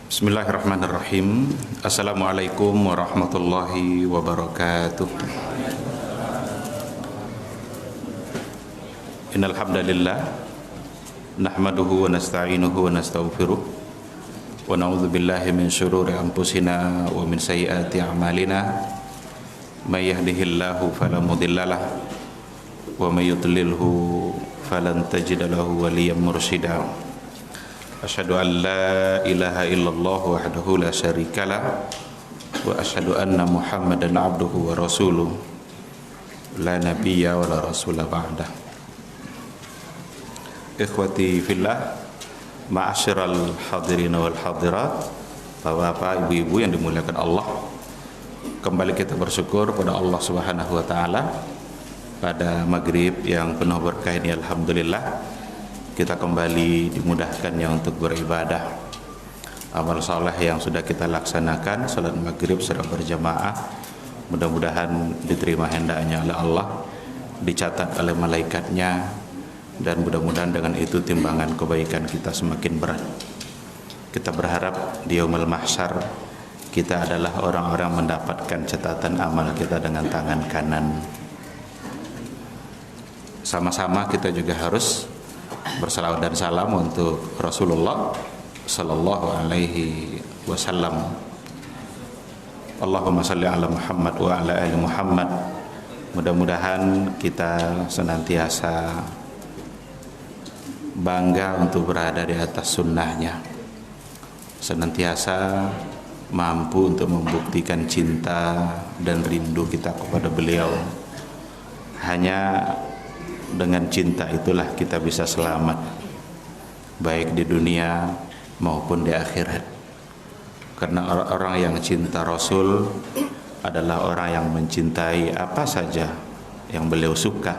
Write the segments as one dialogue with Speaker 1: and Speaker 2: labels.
Speaker 1: Bismillahirrahmanirrahim. Assalamualaikum warahmatullahi wabarakatuh. Innal hamdalillah nahmaduhu wa nasta'inuhu wa nastaghfiruh wa na'udzu billahi min shururi anfusina wa min sayyiati a'malina. May yahdihillahu fala mudhillalah wa may yudlilhu falan tajida lahu waliyyan mursyida. Asyhadu an la ilaha illallah wahdahu la syarikalah wa asyhadu anna Muhammadan abduhu wa rasuluh la nabiyya wa la rasula ba'dah. Ikhwati fillah, ma'asyiral hadirin wal hadirat, Bapak, Ibu-ibu yang dimuliakan Allah. Kembali kita bersyukur pada Allah Subhanahu wa taala pada maghrib yang penuh berkah ini. Alhamdulillah kita kembali dimudahkannya untuk beribadah. Amal saleh yang sudah kita laksanakan, salat maghrib secara berjamaah, mudah-mudahan diterima hendaknya oleh Allah, dicatat oleh malaikatnya, dan mudah-mudahan dengan itu timbangan kebaikan kita semakin berat. Kita berharap di yaumul mahsyar kita adalah orang-orang mendapatkan catatan amal kita dengan tangan kanan. Sama-sama kita juga harus bersalawat dan salam untuk Rasulullah sallallahu alaihi wasallam. Allahumma shalli ala Muhammad wa ala ali Muhammad. Mudah-mudahan kita senantiasa bangga untuk berada di atas sunnahnya, senantiasa mampu untuk membuktikan cinta dan rindu kita kepada beliau. Hanya dengan cinta itulah kita bisa selamat, baik di dunia maupun di akhirat. Karena orang-orang yang cinta Rasul adalah orang yang mencintai apa saja yang beliau suka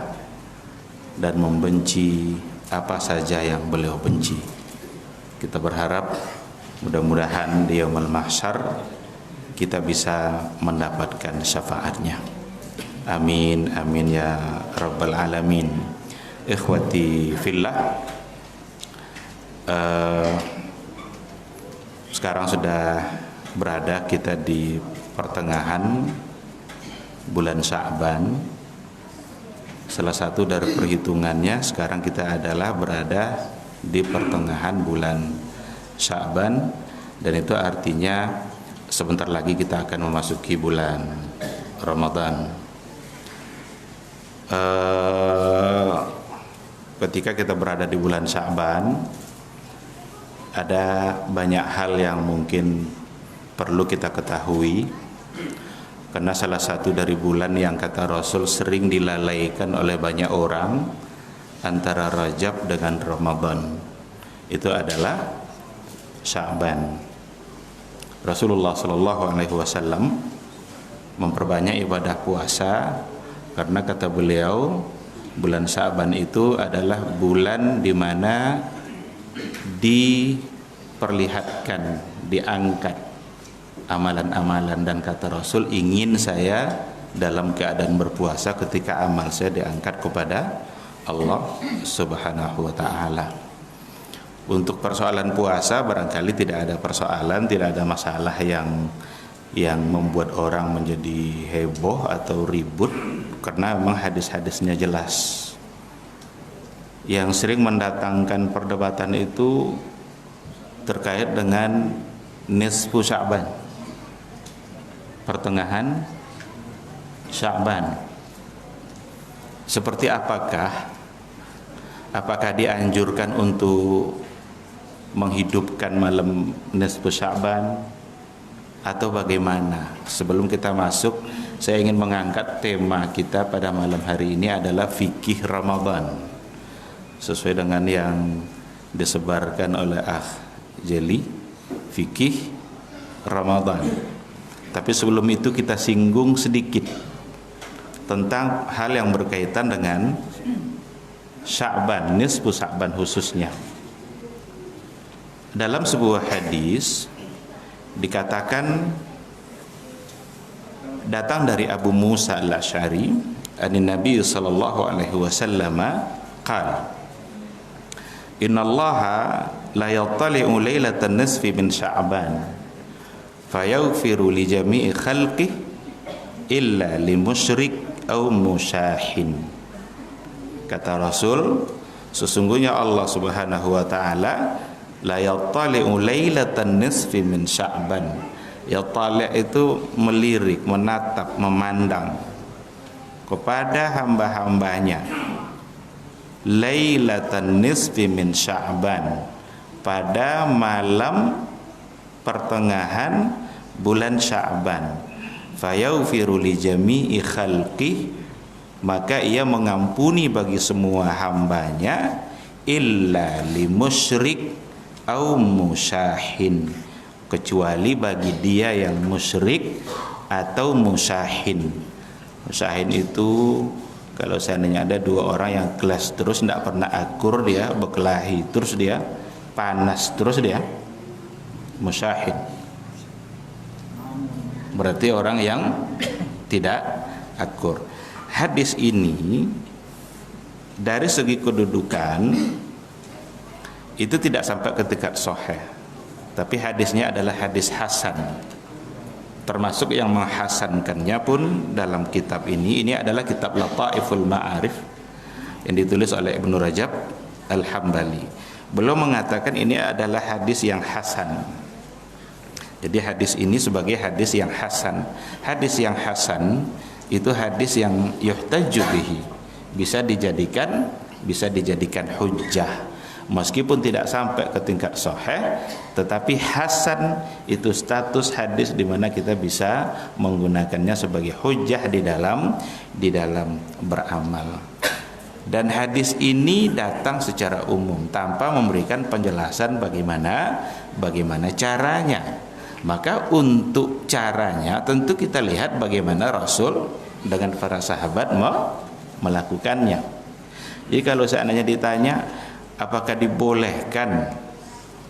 Speaker 1: dan membenci apa saja yang beliau benci. Kita berharap mudah-mudahan di yaumul mahsyar kita bisa mendapatkan syafaatnya. Amin, amin ya rabbal alamin. Ikhwati fillah, sekarang sudah berada kita di pertengahan bulan Sya'ban. Salah satu dari perhitungannya sekarang kita adalah berada di pertengahan bulan Sya'ban, dan itu artinya sebentar lagi kita akan memasuki bulan Ramadan. Ketika kita berada di bulan Sya'ban, ada banyak hal yang mungkin perlu kita ketahui, karena salah satu dari bulan yang kata Rasul sering dilalaikan oleh banyak orang antara Rajab dengan Ramadan itu adalah Sya'ban. Rasulullah SAW memperbanyak ibadah puasa karena kata beliau bulan Sya'ban itu adalah bulan di mana diperlihatkan, diangkat amalan-amalan, dan kata Rasul, ingin saya dalam keadaan berpuasa ketika amal saya diangkat kepada Allah Subhanahu wa taala. Untuk persoalan puasa barangkali tidak ada persoalan, tidak ada masalah yang membuat orang menjadi heboh atau ribut, karena memang hadis-hadisnya jelas. Yang sering mendatangkan perdebatan itu terkait dengan nisfu Sya'ban, pertengahan Sya'ban. Seperti apakah dianjurkan untuk menghidupkan malam nisfu Sya'ban atau bagaimana? Sebelum kita masuk, saya ingin mengangkat tema kita pada malam hari ini adalah fikih Ramadan, sesuai dengan yang disebarkan oleh Jeli, fikih Ramadan. Tapi sebelum itu kita singgung sedikit tentang hal yang berkaitan dengan Sya'ban, nisfu Sya'ban khususnya. Dalam sebuah hadis dikatakan, datang dari Abu Musa al-Asy'ari, an Nabi sallallahu alaihi wasallam qala, innallaha la yattali'u lailatan nisfi min sya'ban fayaghfiru li jami'i khalqih illa li musyrik aw musyahin. Kata Rasul, sesungguhnya Allah Subhanahu wa taala la yattali'u lailatan nisfi min sya'ban. Yattali' itu melirik, menatap, memandang kepada hamba-hambanya lailatan nisfi min sya'ban, pada malam pertengahan bulan Sya'ban. Fayaghfiru li jami'i khalqih, maka ia mengampuni bagi semua hambanya, illa li musyrik au musyahin, kecuali bagi dia yang musyrik atau musyahin. Musyahin itu kalau seandainya ada dua orang yang kelas terus tidak pernah akur, dia berkelahi terus, dia panas terus, dia musyahin. Berarti orang yang tidak akur. Hadis ini dari segi kedudukan itu tidak sampai ke tingkat sahih, tapi hadisnya adalah hadis hasan. Termasuk yang menghasankannya pun dalam kitab ini adalah kitab Lataiful Ma'arif yang ditulis oleh Ibnu Rajab Al-Hambali. Belum mengatakan ini adalah hadis yang hasan. Jadi hadis ini sebagai hadis yang hasan. Hadis yang hasan itu hadis yang yuhtaju bihi, bisa dijadikan hujjah. Meskipun tidak sampai ke tingkat sahih, tetapi hasan itu status hadis di mana kita bisa menggunakannya sebagai hujjah di dalam beramal. Dan hadis ini datang secara umum tanpa memberikan penjelasan bagaimana caranya. Maka untuk caranya tentu kita lihat bagaimana Rasul dengan para sahabat melakukannya. Jadi kalau seandainya ditanya apakah dibolehkan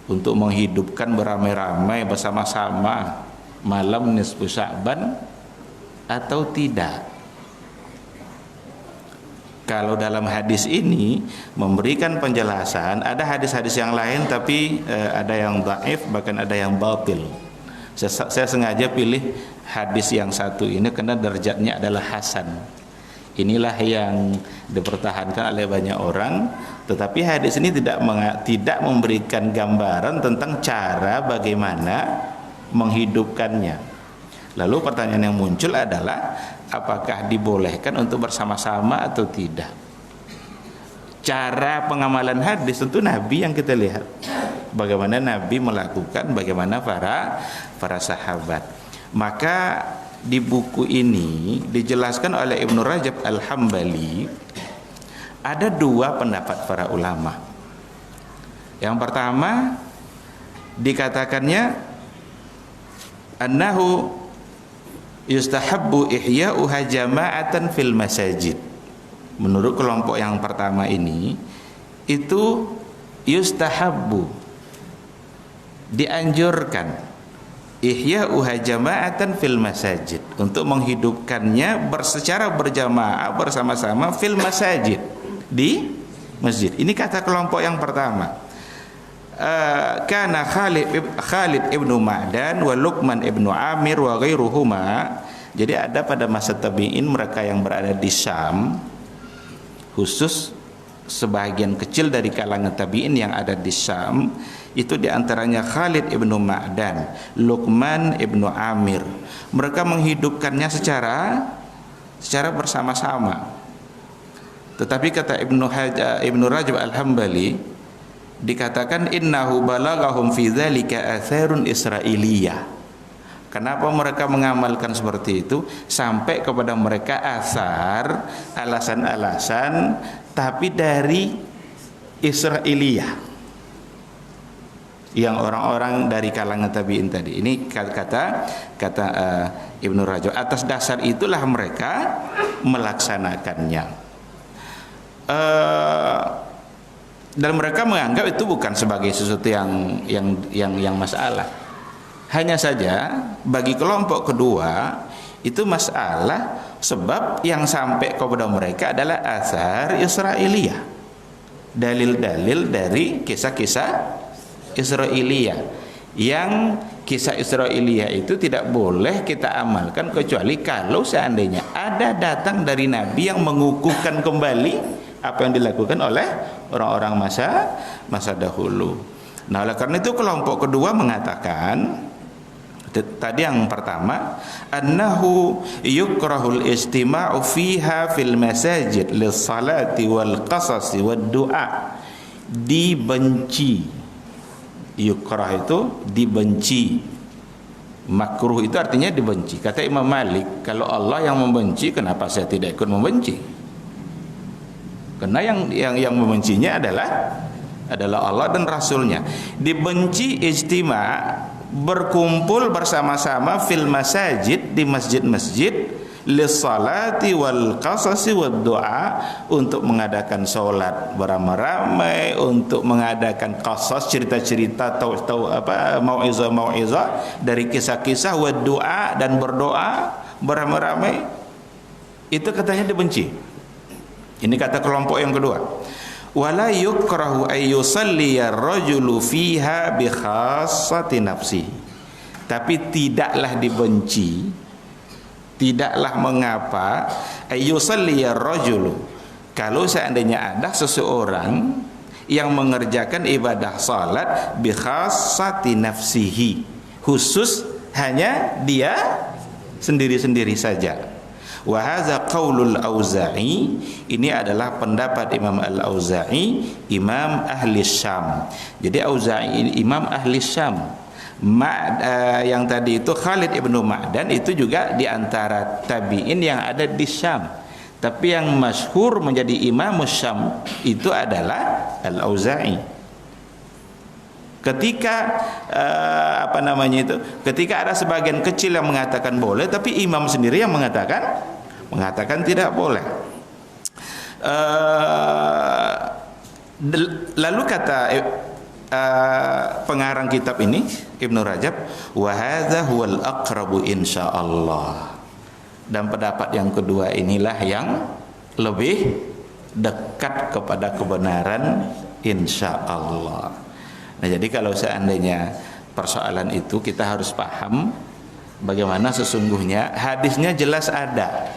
Speaker 1: untuk menghidupkan beramai-ramai bersama-sama malam nisfu Sya'ban atau tidak? Kalau dalam hadis ini memberikan penjelasan, ada hadis-hadis yang lain tapi ada yang dhaif, bahkan ada yang batil. Saya sengaja pilih hadis yang satu ini karena derajatnya adalah hasan. Inilah yang dipertahankan oleh banyak orang, tetapi hadis ini tidak memberikan gambaran tentang cara bagaimana menghidupkannya. Lalu pertanyaan yang muncul adalah apakah dibolehkan untuk bersama-sama atau tidak? Cara pengamalan hadis tentu Nabi yang kita lihat. Bagaimana Nabi melakukan, bagaimana para sahabat. Maka di buku ini dijelaskan oleh Ibnu Rajab Al-Hambali ada dua pendapat para ulama. Yang pertama dikatakannya annahu yustahabbu ihya'uha jama'atan fil masajid. Menurut kelompok yang pertama ini itu yustahabbu, dianjurkan ihya'uha jama'atan fil masajid, untuk menghidupkannya secara berjamaah bersama-sama fil masajid, di masjid. Ini kata kelompok yang pertama. Kana Khalid ibnu Ma'dan wa Luqman ibnu Amir wa ghairuhuma. Jadi ada pada masa tabi'in mereka yang berada di Syam, khusus sebagian kecil dari kalangan tabi'in yang ada di Syam, itu diantaranya Khalid ibnu Ma'dan, Luqman ibnu Amir. Mereka menghidupkannya secara bersama-sama. Tetapi kata Ibnu Rajab Al-Hambali, dikatakan innahu balaghahum fi dzalika atharun israiliyah. Kenapa mereka mengamalkan seperti itu? Sampai kepada mereka asar, alasan-alasan, tapi dari Israiliyah, yang orang-orang dari kalangan tabi'in tadi. Ini kata Ibnu Rajab. Atas dasar itulah mereka melaksanakannya. Dan mereka menganggap itu bukan sebagai sesuatu yang masalah. Hanya saja bagi kelompok kedua itu masalah, sebab yang sampai kepada mereka adalah asar Israiliyah. dalil-dalil dari kisah-kisah Israiliyah. Yang kisah Israiliyah itu tidak boleh kita amalkan kecuali kalau seandainya ada datang dari Nabi yang mengukuhkan kembali apa yang dilakukan oleh orang-orang masa dahulu. Nah, oleh karena itu kelompok kedua mengatakan, tadi yang pertama, annahu yukrahul istima'u fiha fil masajid lis salati wal qasasi wad du'a. Dibenci. Yukrah itu dibenci. Makruh itu artinya dibenci. Kata Imam Malik, kalau Allah yang membenci, kenapa saya tidak ikut membenci? Karena yang membencinya adalah Allah dan Rasulnya. Dibenci ijtima', berkumpul bersama-sama fil masajid, di masjid-masjid, lissalati wal qasasi wad du'a, untuk mengadakan salat beramai-ramai, untuk mengadakan qasas, cerita-cerita, mau'izah dari kisah-kisah, wad du'a, dan berdoa beramai-ramai. Itu katanya dibenci. Ini kata kelompok yang kedua. Wala yukrahu ay yusalliya ar-rajulu fiha bi khassati nafsi. Tapi tidaklah dibenci, tidaklah mengapa ay yusalliya ar-rajulu, kalau seandainya ada seseorang yang mengerjakan ibadah salat bi khassati nafsihi, khusus hanya dia sendiri-sendiri saja. Wa hadza qaulul Auza'i, ini adalah pendapat Imam Al-Auza'i, imam ahli Syam. Jadi Auza'i imam ahli Syam. Yang tadi itu Khalid ibnu Ma'dan itu juga di antara tabi'in yang ada di Syam. Tapi yang masyhur menjadi imam Syam itu adalah Al-Auza'i. Ketika ketika ada sebagian kecil yang mengatakan boleh, tapi imam sendiri yang mengatakan tidak boleh. Lalu kata pengarang kitab ini, Ibnu Rajab, wa hadza huwal aqrabu insyaallah. Dan pendapat yang kedua inilah yang lebih dekat kepada kebenaran insyaallah. Nah, jadi kalau seandainya persoalan itu kita harus paham bagaimana sesungguhnya hadisnya jelas ada.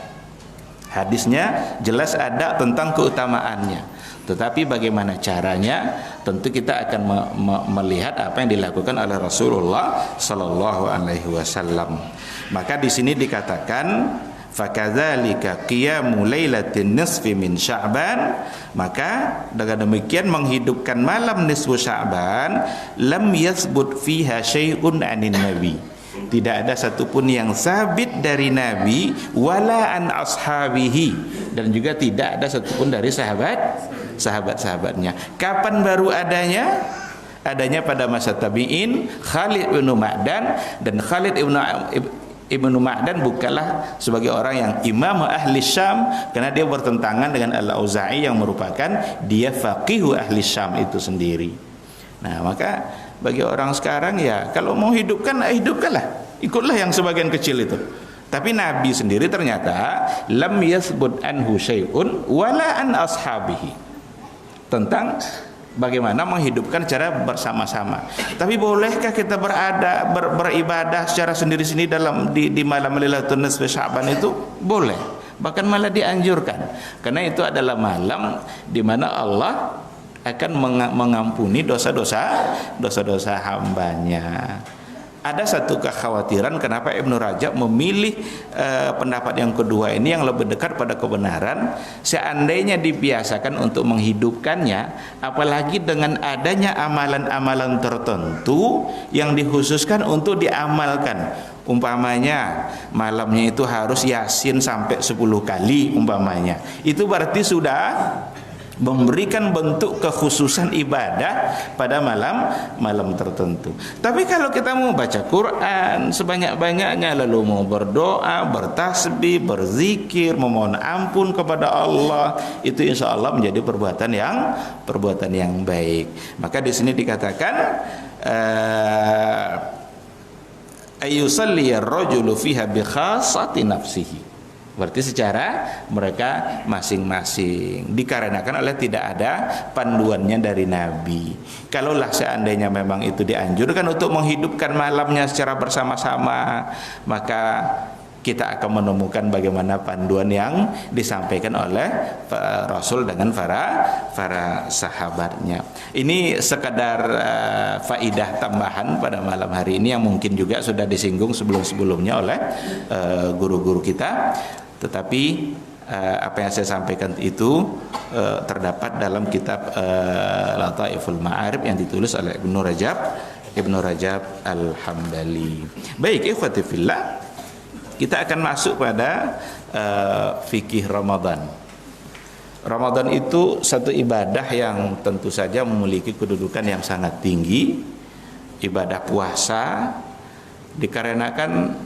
Speaker 1: Hadisnya jelas ada tentang keutamaannya. Tetapi bagaimana caranya, tentu kita akan melihat apa yang dilakukan oleh Rasulullah sallallahu alaihi wasallam. Maka di sini dikatakan fakadzalika qiyamu lailatin nisfi min Sya'ban, maka dengan demikian menghidupkan malam nisfu Sya'ban, lam yathbut fiha syai'un 'anin nabi. Tidak ada satupun yang sabit dari Nabi, wala an ashabihi, dan juga tidak ada satupun dari sahabat-sahabatnya. Kapan baru adanya? Adanya pada masa tabi'in, Khalid bin Ma'dan, dan Khalid Ibnu Ma'dan bukanlah sebagai orang yang imam ahli Syam, karena dia bertentangan dengan Al-Auza'i yang merupakan dia faqihu ahli Syam itu sendiri. Nah, maka bagi orang sekarang ya kalau mau hidupkan, hidupkanlah, ikutlah yang sebagian kecil itu. Tapi Nabi sendiri ternyata lam yathbut anhu syai'un wala an ashabihi, tentang bagaimana menghidupkan cara bersama-sama. Tapi bolehkah kita beribadah secara sendiri-sendiri di malam Lailatul Nisfi Sya'ban itu? Boleh. Bahkan malah dianjurkan. Karena itu adalah malam di mana Allah akan mengampuni dosa-dosa hambanya. Ada satu kekhawatiran kenapa Ibnu Rajab memilih pendapat yang kedua ini yang lebih dekat pada kebenaran. Seandainya dibiasakan untuk menghidupkannya, apalagi dengan adanya amalan-amalan tertentu yang dikhususkan untuk diamalkan. Umpamanya malamnya itu harus Yasin sampai 10 kali umpamanya. Itu berarti sudah memberikan bentuk kekhususan ibadah pada malam tertentu. Tapi kalau kita mau baca Quran sebanyak-banyaknya, lalu mau berdoa, bertasbih, berzikir, memohon ampun kepada Allah, itu insya Allah menjadi perbuatan yang baik. Maka di sini dikatakan ayyusalli ar-rajulu fiha bi khassati nafsihi. Berarti secara mereka masing-masing, dikarenakan oleh tidak ada panduannya dari Nabi. Kalaulah seandainya memang itu dianjurkan untuk menghidupkan malamnya secara bersama-sama, maka kita akan menemukan bagaimana panduan yang disampaikan oleh Rasul dengan para sahabatnya. Ini sekadar faidah tambahan pada malam hari ini yang mungkin juga sudah disinggung sebelum-sebelumnya oleh guru-guru kita. Tetapi apa yang saya sampaikan itu terdapat dalam kitab Lataiful Ma'arif yang ditulis oleh Ibnu Rajab Al-Hambali. Baik, ikhwati fillah, kita akan masuk pada fikih Ramadan. Ramadan itu satu ibadah yang tentu saja memiliki kedudukan yang sangat tinggi. Ibadah puasa dikarenakan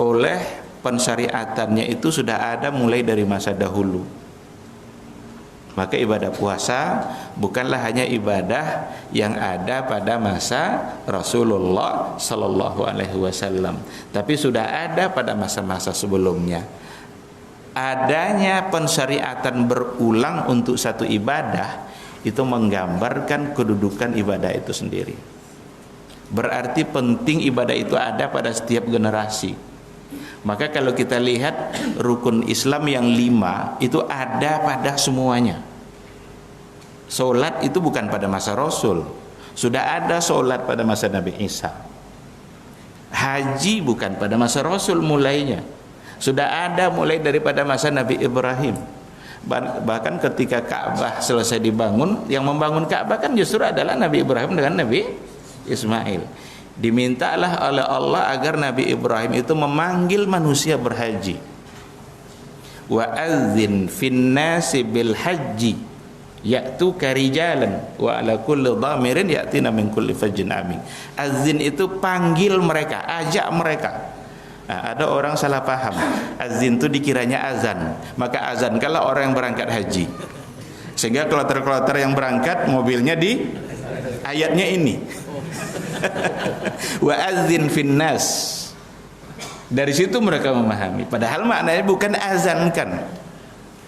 Speaker 1: oleh pensyariatannya itu sudah ada mulai dari masa dahulu. Maka ibadah puasa bukanlah hanya ibadah yang ada pada masa Rasulullah Sallallahu Alaihi Wasallam, tapi sudah ada pada masa-masa sebelumnya. Adanya pensyariatan berulang untuk satu ibadah itu menggambarkan kedudukan ibadah itu sendiri. Berarti penting ibadah itu ada pada setiap generasi. Maka kalau kita lihat rukun Islam yang 5 itu ada pada semuanya. Solat itu bukan pada masa Rasul, sudah ada solat pada masa Nabi Isa. Haji bukan pada masa Rasul mulainya, sudah ada mulai daripada masa Nabi Ibrahim. Bahkan ketika Ka'bah selesai dibangun, yang membangun Ka'bah kan justru adalah Nabi Ibrahim dengan Nabi Ismail. Dimintalah oleh Allah agar Nabi Ibrahim itu memanggil manusia berhaji. Wa adzin fin nasi bil haji ya'tuka rijalan wa ala kulli dhamirin ya'tina min kulli fajjin amin. Azin itu panggil mereka, ajak mereka. Nah, ada orang salah paham. Azin itu dikiranya azan. Maka azan kalau orang yang berangkat haji. Sehingga kloter-kloter yang berangkat mobilnya di ayatnya ini. Wa adzin finnas. Dari situ mereka memahami. Padahal maknanya bukan azankan.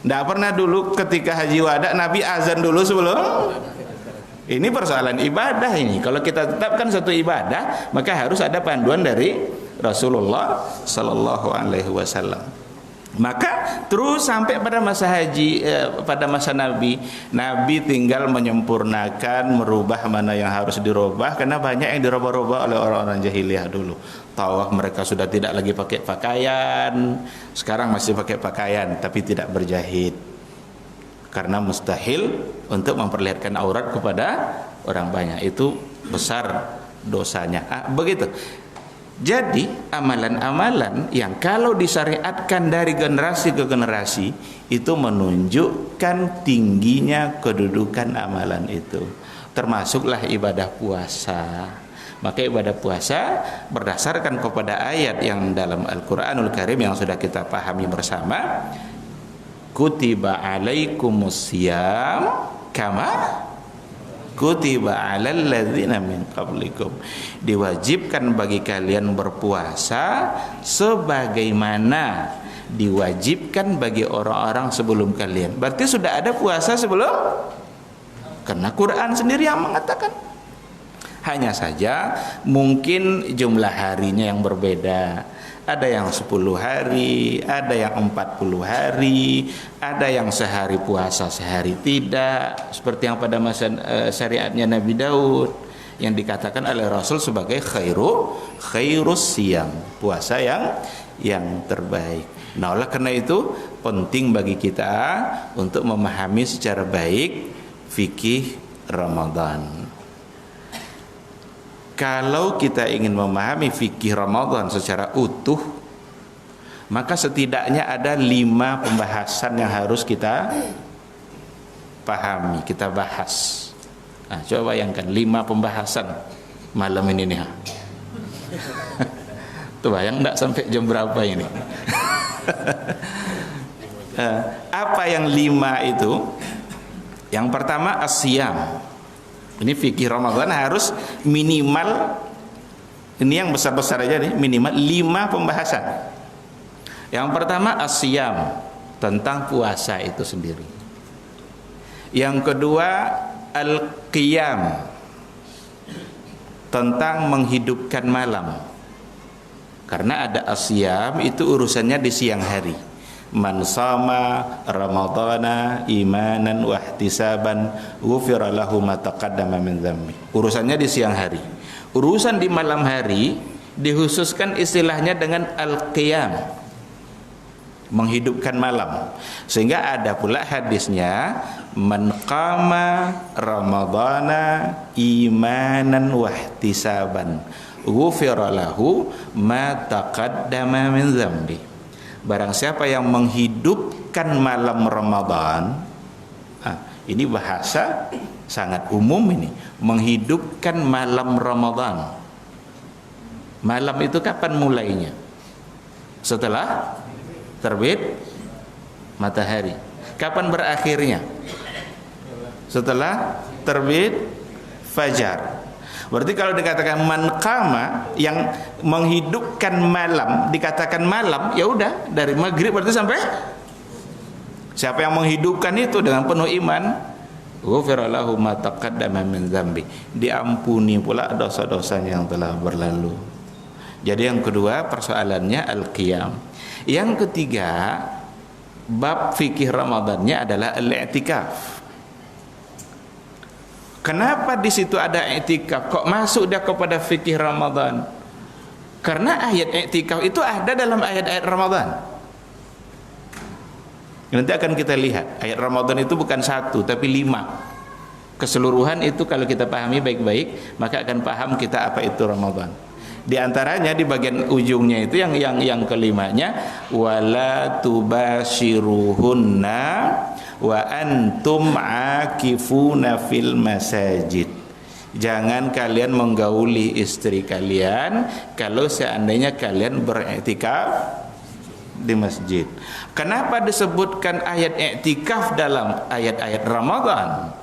Speaker 1: Tidak pernah dulu ketika haji wada Nabi azan dulu sebelum. Ini persoalan ibadah ini. Kalau kita tetapkan satu ibadah, maka harus ada panduan dari Rasulullah Sallallahu Alaihi Wasallam. Maka terus sampai pada masa haji, pada masa Nabi tinggal menyempurnakan, merubah mana yang harus dirubah, karena banyak yang dirubah-rubah oleh orang-orang jahiliyah dulu. Tawaf mereka sudah tidak lagi pakai pakaian, sekarang masih pakai pakaian tapi tidak berjahit, karena mustahil untuk memperlihatkan aurat kepada orang banyak, itu besar dosanya. Begitu. Jadi amalan-amalan yang kalau disyariatkan dari generasi ke generasi itu menunjukkan tingginya kedudukan amalan itu. Termasuklah ibadah puasa. Maka ibadah puasa berdasarkan kepada ayat yang dalam Al-Quranul Karim yang sudah kita pahami bersama. Kutiba alaikumus siyam kama kutiba 'alal ladzina min qablikum. Diwajibkan bagi kalian berpuasa sebagaimana diwajibkan bagi orang-orang sebelum kalian. Berarti sudah ada puasa sebelum, karena Quran sendiri yang mengatakan. Hanya saja mungkin jumlah harinya yang berbeda. Ada yang 10 hari, ada yang 40 hari, ada yang sehari puasa sehari tidak, seperti yang pada masa syariatnya Nabi Daud yang dikatakan oleh Rasul sebagai khairus siyam, puasa yang terbaik. Nah, oleh karena itu penting bagi kita untuk memahami secara baik fikih Ramadan. Kalau kita ingin memahami fikih Ramadan secara utuh, maka setidaknya ada 5 pembahasan yang harus kita pahami, kita bahas. Nah, coba bayangkan 5 pembahasan malam ini nih. Tuh bayang enggak sampai jam berapa ini? Apa yang 5 itu? Yang pertama as-siyam. Ini fikih Ramadan harus minimal, ini yang besar-besar aja nih, minimal 5 pembahasan. Yang pertama asyam, tentang puasa itu sendiri. Yang kedua al-qiyam, tentang menghidupkan malam. Karena ada asyam itu urusannya di siang hari. Man sama ramadhana imanan wa ihtisaban ghufira lahu ma taqaddama min dzambi. Urusannya di siang hari. Urusan di malam hari dikhususkan istilahnya dengan al-qiyam, menghidupkan malam. Sehingga ada pula hadisnya, man qama ramadhana imanan wa ihtisaban ghufira lahu ma taqaddama min dzambi. Barang siapa yang menghidupkan malam Ramadan, ini bahasa sangat umum ini, menghidupkan malam Ramadan. Malam itu kapan mulainya? Setelah terbit matahari. Kapan berakhirnya? Setelah terbit fajar. Berarti kalau dikatakan man qama, yang menghidupkan malam, dikatakan malam, ya udah dari maghrib berarti sampai, siapa yang menghidupkan itu dengan penuh iman, ghufira lahu ma taqaddama min dzambi, diampuni pula dosa-dosanya yang telah berlalu. Jadi yang kedua persoalannya al-qiyam. Yang ketiga bab fikih Ramadannya adalah al-i'tikaf. Kenapa di situ ada i'tikaf? Kok masuk dia kepada fikih Ramadan? Karena ayat i'tikaf itu ada dalam ayat-ayat Ramadan. Nanti akan kita lihat ayat Ramadan itu bukan satu tapi 5. Keseluruhan itu kalau kita pahami baik-baik, maka akan paham kita apa itu Ramadan. Di antaranya di bagian ujungnya itu yang kelimanya, wala tubashiruhunna wa antum akifuna fil masajid. Jangan kalian menggauli istri kalian kalau seandainya kalian beriktikaf di masjid. Kenapa disebutkan ayat iktikaf dalam ayat-ayat Ramadan?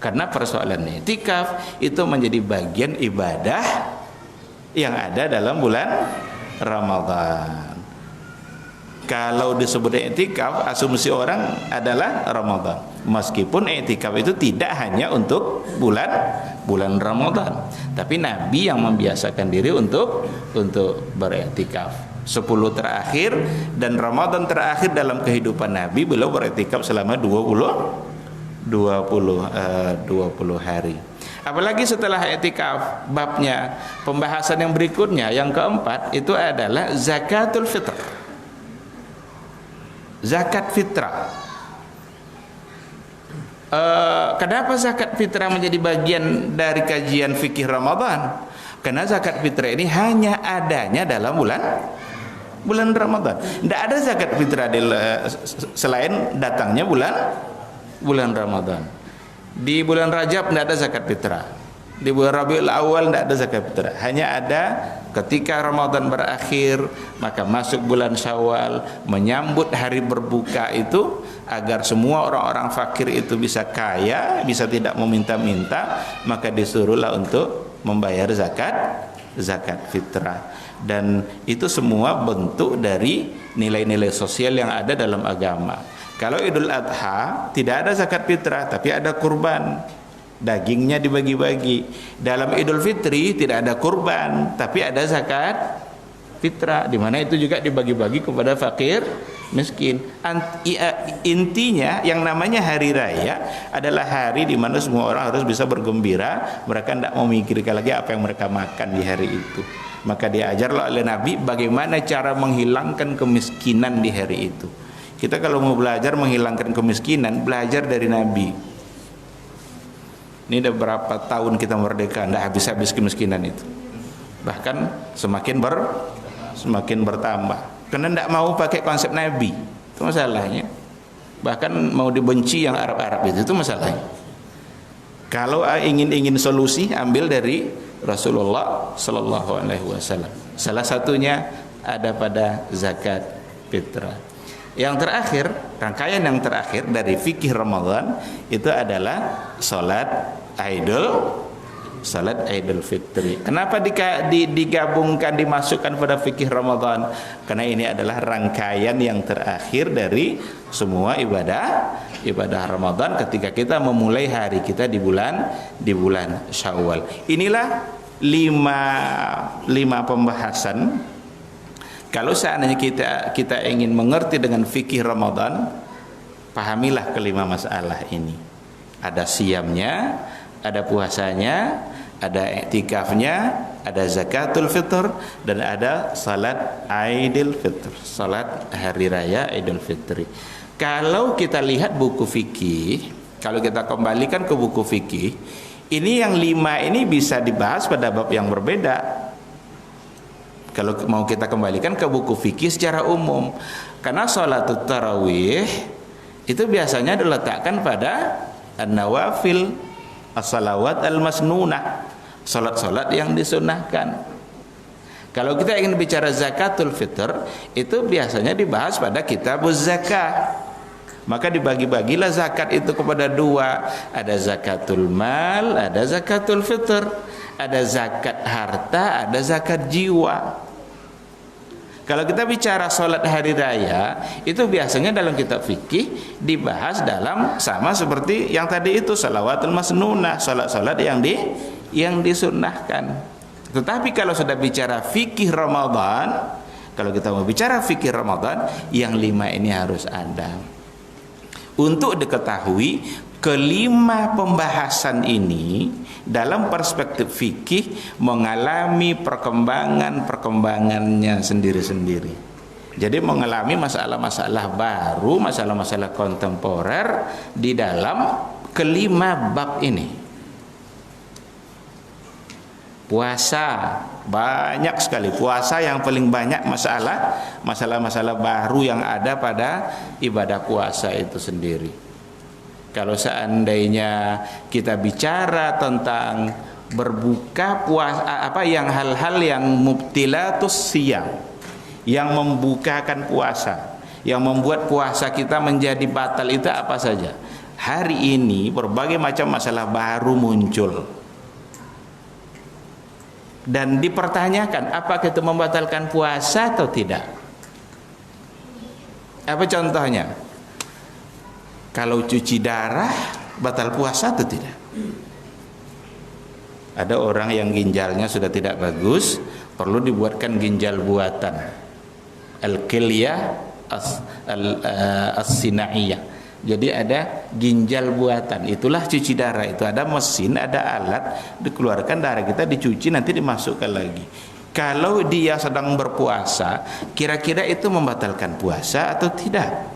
Speaker 1: Karena persoalan iktikaf itu menjadi bagian ibadah yang ada dalam bulan Ramadan. Kalau disebut i'tikaf, asumsi orang adalah Ramadan. Meskipun i'tikaf itu tidak hanya untuk bulan Ramadan, tapi Nabi yang membiasakan diri untuk beriktikaf 10 terakhir dan Ramadan terakhir dalam kehidupan Nabi, beliau beriktikaf selama 20 hari. Apalagi setelah i'tikaf, babnya pembahasan yang berikutnya yang keempat itu adalah zakatul fitr. Zakat fitrah. Kenapa zakat fitrah menjadi bagian dari kajian fikih Ramadan? Karena zakat fitrah ini hanya adanya dalam bulan Ramadan. Tidak ada zakat fitrah selain datangnya bulan Ramadan. Di bulan Rajab tidak ada zakat fitrah. Di bulan Rabiul Awal tidak ada zakat fitrah. Hanya ada ketika Ramadan berakhir, maka masuk bulan Syawal, menyambut hari berbuka itu, agar semua orang-orang fakir itu bisa kaya, bisa tidak meminta-minta, maka disuruhlah untuk membayar zakat fitrah. Dan itu semua bentuk dari nilai-nilai sosial yang ada dalam agama. Kalau Idul Adha tidak ada zakat fitrah, tapi ada kurban, dagingnya dibagi-bagi. Dalam Idul Fitri tidak ada kurban, tapi ada zakat fitrah, di mana itu juga dibagi-bagi kepada fakir miskin. Intinya yang namanya hari raya adalah hari di mana semua orang harus bisa bergembira. Mereka tidak memikirkan lagi apa yang mereka makan di hari itu. Maka diajarlah oleh Nabi bagaimana cara menghilangkan kemiskinan di hari itu. Kita kalau mau belajar menghilangkan kemiskinan, belajar dari Nabi. Ini udah berapa tahun kita merdeka, tidak habis-habis kemiskinan itu. Bahkan semakin bertambah. Karena tidak mau pakai konsep Nabi, itu masalahnya. Bahkan mau dibenci yang Arab-Arab itu masalahnya. Kalau ingin solusi, ambil dari Rasulullah Sallallahu Alaihi Wasallam. Salah satunya ada pada zakat fitrah. Yang terakhir, rangkaian yang terakhir dari fikih Ramadan itu adalah salat salat Idul Fitri. Kenapa digabungkan, dimasukkan pada fikih Ramadan? Karena ini adalah rangkaian yang terakhir dari semua ibadah Ramadan ketika kita memulai hari kita di bulan Syawal. Inilah lima pembahasan. Kalau seandainya kita ingin mengerti dengan fikih Ramadan, pahamilah kelima masalah ini. Ada siyamnya, ada puasanya, ada i'tikafnya, ada zakatul fitr, dan ada salat Idul Fitr, salat hari raya Idul Fitri. Kalau kita lihat buku fikih, kalau kita kembalikan ke buku fikih, ini yang 5 ini bisa dibahas pada bab yang berbeda. Kalau mau kita kembalikan ke buku fikih secara umum, karena salatut tarawih itu biasanya diletakkan pada an-nawafil, as-salawat al-masnunah, salat-salat yang disunahkan. Kalau kita ingin bicara zakatul fitr, itu biasanya dibahas pada kitabuz zakah. Maka dibagi-bagilah zakat itu kepada 2. Ada zakatul mal, ada zakatul fitr. Ada zakat harta, ada zakat jiwa. Kalau kita bicara sholat hari raya, itu biasanya dalam kitab fikih dibahas dalam sama seperti yang tadi itu, salawatul masnunah, salat-salat yang disunnahkan. Tetapi kalau sudah bicara fikih Ramadan, kalau kita mau bicara fikih Ramadan, yang 5 ini harus ada. Untuk diketahui, kelima pembahasan ini dalam perspektif fikih mengalami perkembangannya sendiri-sendiri. Jadi mengalami masalah-masalah baru, masalah-masalah kontemporer di dalam kelima bab ini. Puasa, banyak sekali puasa, yang paling banyak masalah-masalah baru yang ada pada ibadah puasa itu sendiri. Kalau seandainya kita bicara tentang berbuka puasa, hal-hal yang mubtilatus siyam, yang membukakan puasa, yang membuat puasa kita menjadi batal, itu apa saja? Hari ini berbagai macam masalah baru muncul. Dan dipertanyakan apakah itu membatalkan puasa atau tidak. Apa contohnya? Kalau cuci darah batal puasa atau tidak? Ada orang yang ginjalnya sudah tidak bagus, perlu dibuatkan ginjal buatan, al-kilyah as-sinaiyah. Jadi ada ginjal buatan, itulah cuci darah. Itu ada mesin, ada alat, dikeluarkan darah kita, dicuci, nanti dimasukkan lagi. Kalau dia sedang berpuasa, kira-kira itu membatalkan puasa atau tidak?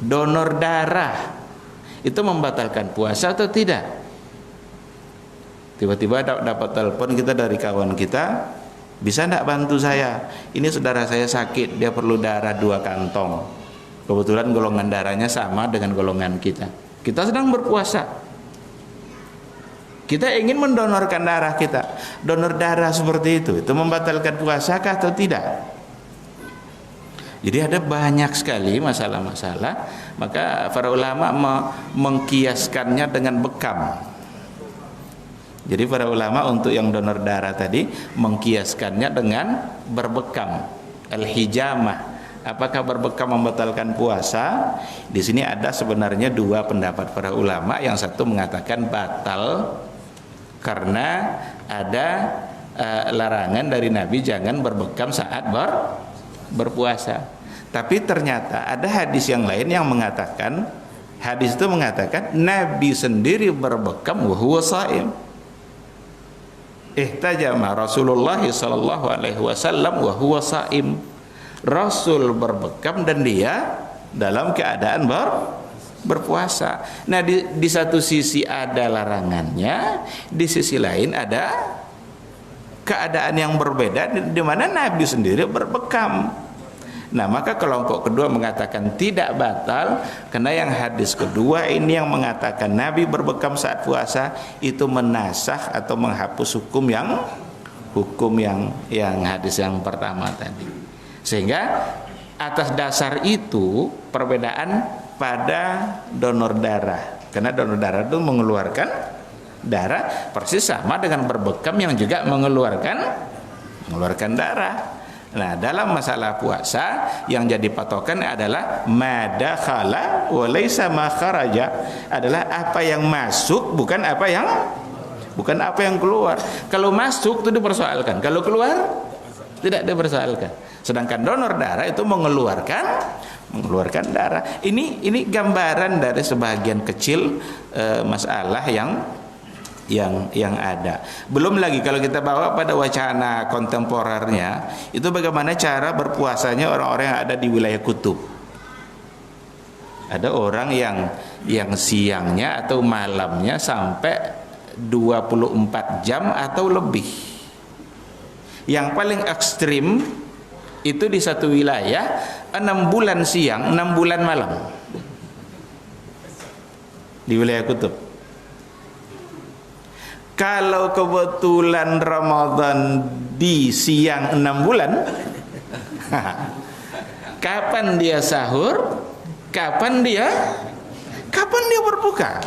Speaker 1: Donor darah itu membatalkan puasa atau tidak? Tiba-tiba dapat telepon kita dari kawan kita, bisa enggak bantu saya? Ini saudara saya sakit, dia perlu darah 2 kantong. Kebetulan golongan darahnya sama dengan golongan kita. Kita sedang berpuasa. Kita ingin mendonorkan darah kita. Donor darah seperti itu membatalkan puasa kah atau tidak? Jadi ada banyak sekali masalah-masalah. Maka para ulama mengkiaskannya dengan bekam. Jadi para ulama untuk yang donor darah tadi mengkiaskannya dengan berbekam, al-hijamah. Apakah berbekam membatalkan puasa? Di sini ada sebenarnya 2 pendapat para ulama. Yang satu mengatakan batal karena ada larangan dari Nabi jangan berbekam saat berpuasa. Tapi ternyata ada hadis yang lain yang mengatakan, hadis itu mengatakan Nabi sendiri berbekam wa huwa shaim. Ihtajama Rasulullah sallallahu alaihi wasallam wa huwa shaim. Rasul berbekam dan dia dalam keadaan berpuasa. Nah, di satu sisi ada larangannya, di sisi lain ada keadaan yang berbeda di mana Nabi sendiri berbekam. Nah, maka kelompok kedua mengatakan tidak batal karena yang hadis kedua ini yang mengatakan Nabi berbekam saat puasa itu menasakh atau menghapus hukum yang hadis yang pertama tadi. Sehingga atas dasar itu perbedaan pada donor darah. Karena donor darah itu mengeluarkan darah persis sama dengan berbekam yang juga mengeluarkan darah. Nah, dalam masalah puasa yang jadi patokan adalah madakhala wa laisa ma kharaja, adalah apa yang masuk bukan apa yang keluar. Kalau masuk itu dipersoalkan, kalau keluar tidak dipersoalkan. Sedangkan donor darah itu mengeluarkan darah. Ini gambaran dari sebagian kecil masalah yang ada. Belum lagi kalau kita bawa pada wacana kontemporernya, itu bagaimana cara berpuasanya orang-orang yang ada di wilayah kutub. Ada orang yang siangnya atau malamnya sampai 24 jam atau lebih. Yang paling ekstrim itu di satu wilayah 6 bulan siang, 6 bulan malam. Di wilayah kutub. Kalau kebetulan Ramadan di siang 6 bulan, kapan dia sahur? Kapan dia berbuka?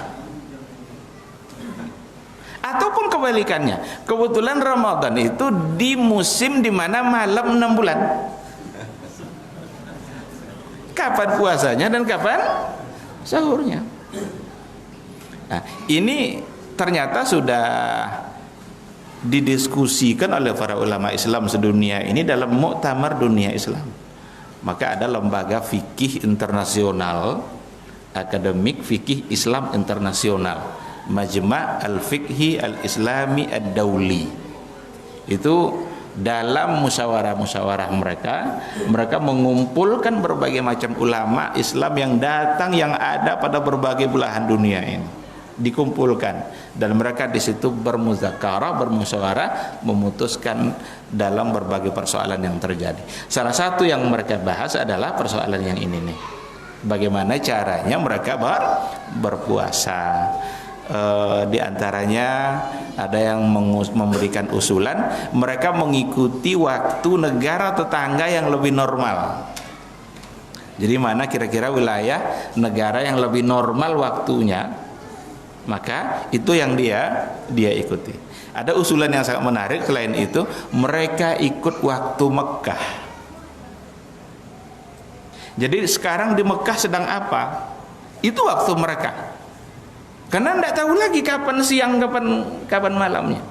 Speaker 1: Ataupun kebalikannya, kebetulan Ramadan itu di musim di mana malam 6 bulan. Kapan puasanya dan kapan sahurnya? Nah, ini ternyata sudah didiskusikan oleh para ulama Islam sedunia ini dalam muktamar dunia Islam. Maka ada lembaga fikih internasional, akademik fikih Islam internasional, Majma' al-Fiqhi al-Islami ad-Dawli. Itu dalam musyawarah-musyawarah mereka mengumpulkan berbagai macam ulama Islam yang datang, yang ada pada berbagai belahan dunia ini, dikumpulkan, dan mereka di situ bermuzakarah, bermusyawarah, memutuskan dalam berbagai persoalan yang terjadi. Salah satu yang mereka bahas adalah persoalan yang ini nih, bagaimana caranya mereka berpuasa. Di antaranya ada yang memberikan usulan mereka mengikuti waktu negara tetangga yang lebih normal. Jadi mana kira-kira wilayah negara yang lebih normal waktunya, maka itu yang dia ikuti. Ada usulan yang sangat menarik selain itu, mereka ikut waktu Mekah. Jadi sekarang di Mekah sedang apa? Itu waktu mereka. Karena tidak tahu lagi kapan siang, kapan malamnya.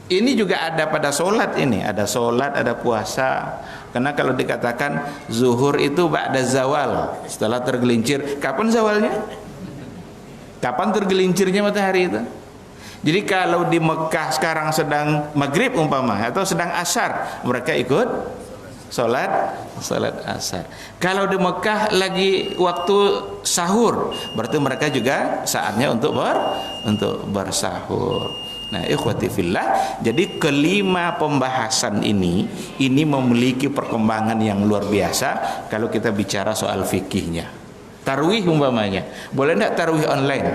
Speaker 1: Ini juga ada pada solat ini, ada solat, ada puasa. Karena kalau dikatakan zuhur itu ba'da zawal, setelah tergelincir, kapan zawalnya? Kapan tergelincirnya matahari itu? Jadi kalau di Mekah sekarang sedang maghrib umpama atau sedang asar, mereka ikut salat asar. Kalau di Mekah lagi waktu sahur, berarti mereka juga saatnya untuk bersahur. Nah, ikhwati fillah, jadi kelima pembahasan ini memiliki perkembangan yang luar biasa kalau kita bicara soal fikihnya. Tarwih umpamanya, boleh enggak tarwih online?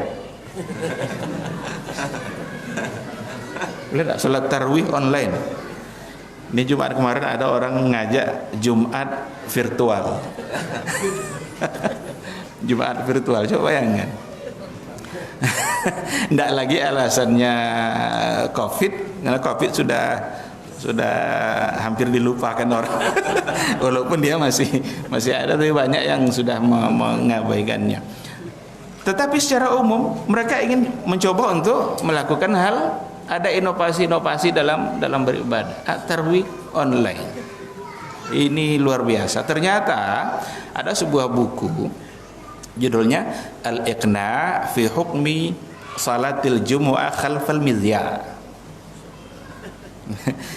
Speaker 1: Boleh enggak salat tarwih online? Ini Jumat kemarin ada orang ngajak Jumat virtual. Jumat virtual, coba bayangkan. Tidak lagi alasannya COVID, karena COVID sudah hampir dilupakan orang. Walaupun dia masih ada, tapi banyak yang sudah mengabaikannya. Tetapi secara umum mereka ingin mencoba untuk melakukan hal, ada inovasi-inovasi dalam beribadah. Tarwih online. Ini luar biasa. Ternyata ada sebuah buku judulnya Al-Iqna fi Hukmi Salatil Jumu'ah Khalfal Mizya.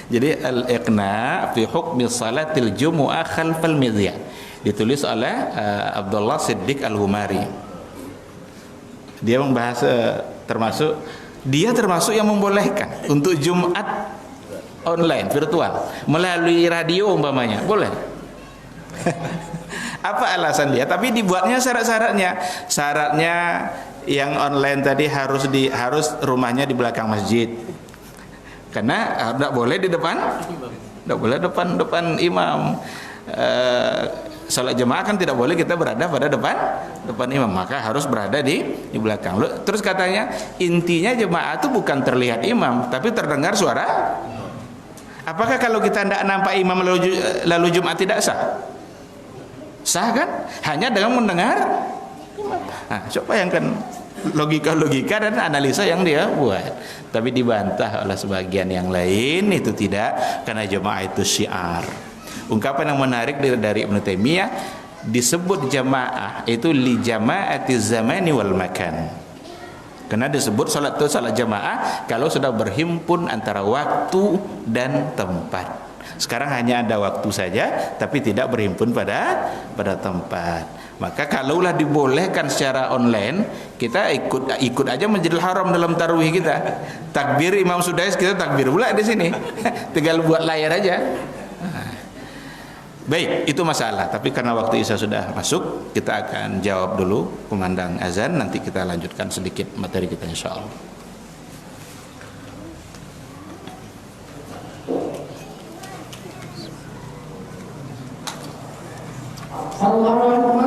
Speaker 1: Jadi Al-Iqna fi Hukmi Salatil Jumu'ah Khalfal Mizya, ditulis oleh Abdullah Siddiq Al-Humari. Dia membahas termasuk yang membolehkan untuk Jumat online virtual melalui radio umpamanya, boleh. Apa alasan dia? Tapi dibuatnya syaratnya yang online tadi harus rumahnya di belakang masjid, karena tidak boleh di depan, tidak boleh depan imam. salat jemaah kan tidak boleh kita berada pada depan imam, maka harus berada di belakang. Terus katanya intinya jemaah itu bukan terlihat imam, tapi terdengar suara. Apakah kalau kita tidak nampak imam lalu Jumat tidak sah? Sah kan? Hanya dengan mendengar imam. Nah, coba bayangkan logika-logika dan analisa yang dia buat. Tapi dibantah oleh sebagian yang lain, itu tidak, karena jemaah itu syiar. Ungkapan yang menarik dari Ibnu Taimiyah, disebut jamaah itu li jama'ati zamani wal makan. Karena disebut salat itu salat jamaah kalau sudah berhimpun antara waktu dan tempat. Sekarang hanya ada waktu saja tapi tidak berhimpun pada tempat. Maka kalaulah dibolehkan secara online, kita ikut aja Masjidil Haram dalam tarawih kita. Takbir imam sudah, kita takbir pula di sini. Tinggal buat layar aja. Baik, itu masalah. Tapi karena waktu Isya sudah masuk, kita akan jawab dulu kumandang azan. Nanti kita lanjutkan sedikit materi kita insyaallah.
Speaker 2: Allahu Akbar.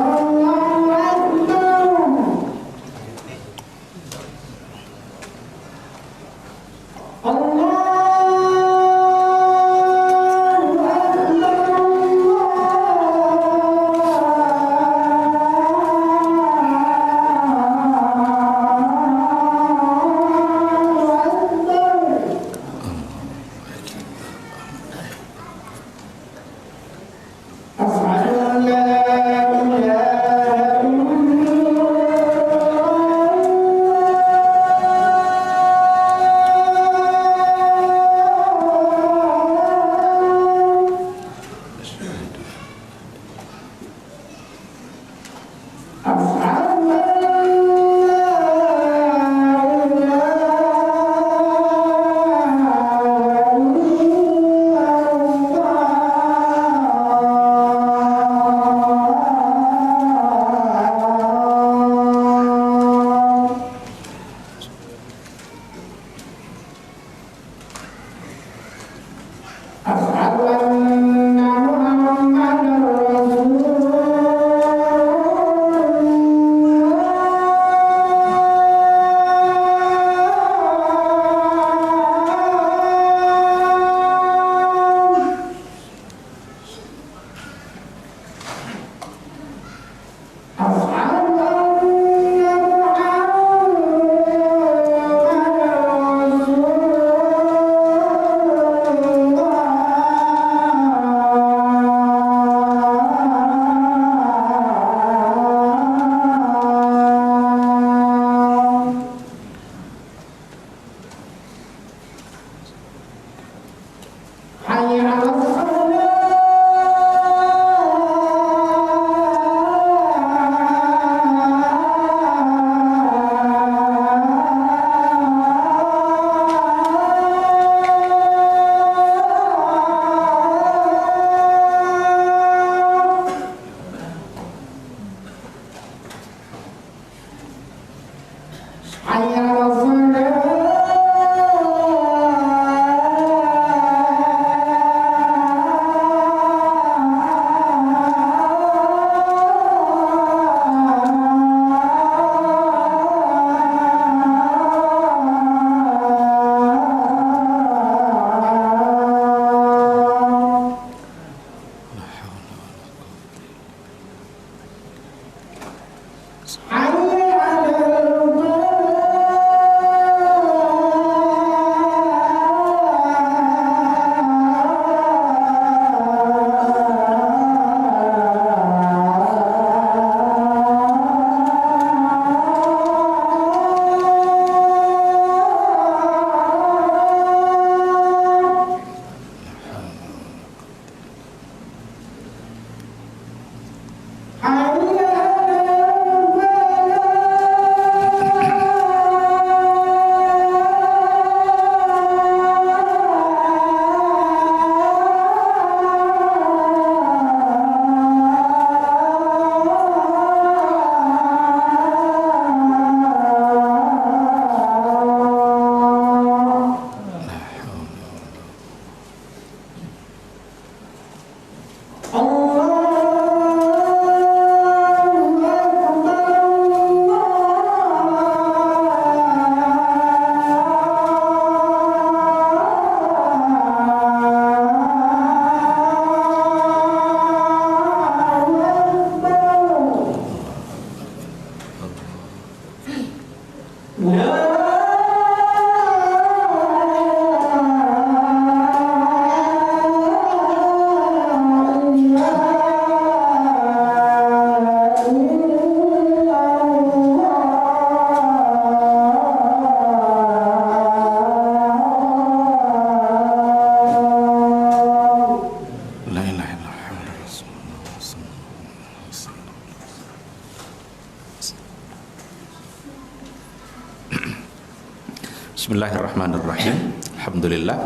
Speaker 1: Bismillahirrahmanirrahim. Alhamdulillah.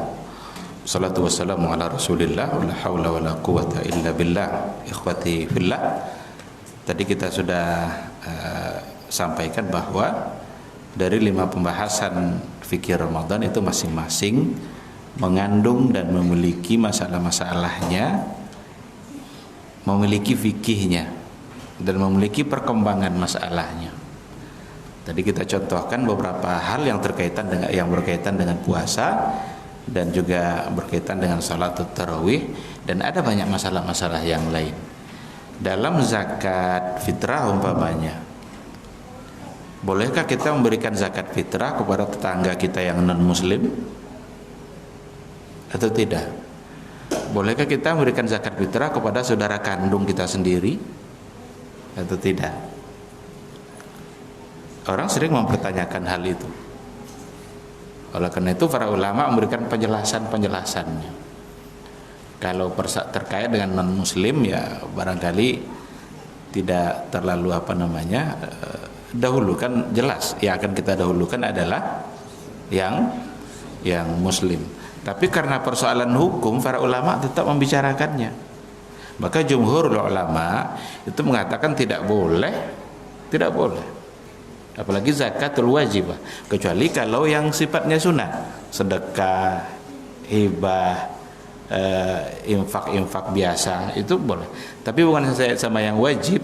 Speaker 1: Wassalatu wassalamu ala Rasulillah wa la haula wa la quwata illa billah. Ikhwati fillah. Tadi kita sudah sampaikan bahwa dari 5 pembahasan fikih Ramadan itu masing-masing mengandung dan memiliki masalah-masalahnya, memiliki fikihnya dan memiliki perkembangan masalahnya. Tadi kita contohkan beberapa hal yang berkaitan dengan puasa dan juga berkaitan dengan salat tarawih, dan ada banyak masalah-masalah yang lain. Dalam zakat fitrah umpamanya, bolehkah kita memberikan zakat fitrah kepada tetangga kita yang non muslim atau tidak? Bolehkah kita memberikan zakat fitrah kepada saudara kandung kita sendiri atau tidak? Orang sering mempertanyakan hal itu. Oleh karena itu para ulama memberikan penjelasannya. Kalau terkait dengan non muslim ya barangkali tidak terlalu dahulu kan jelas yang akan kita dahulukan adalah yang muslim. Tapi karena persoalan hukum para ulama tetap membicarakannya. Maka jumhur ulama itu mengatakan tidak boleh. Apalagi zakatul wajibah, kecuali kalau yang sifatnya sunnah, sedekah, hibah, infak biasa itu boleh. Tapi bukan sama yang wajib.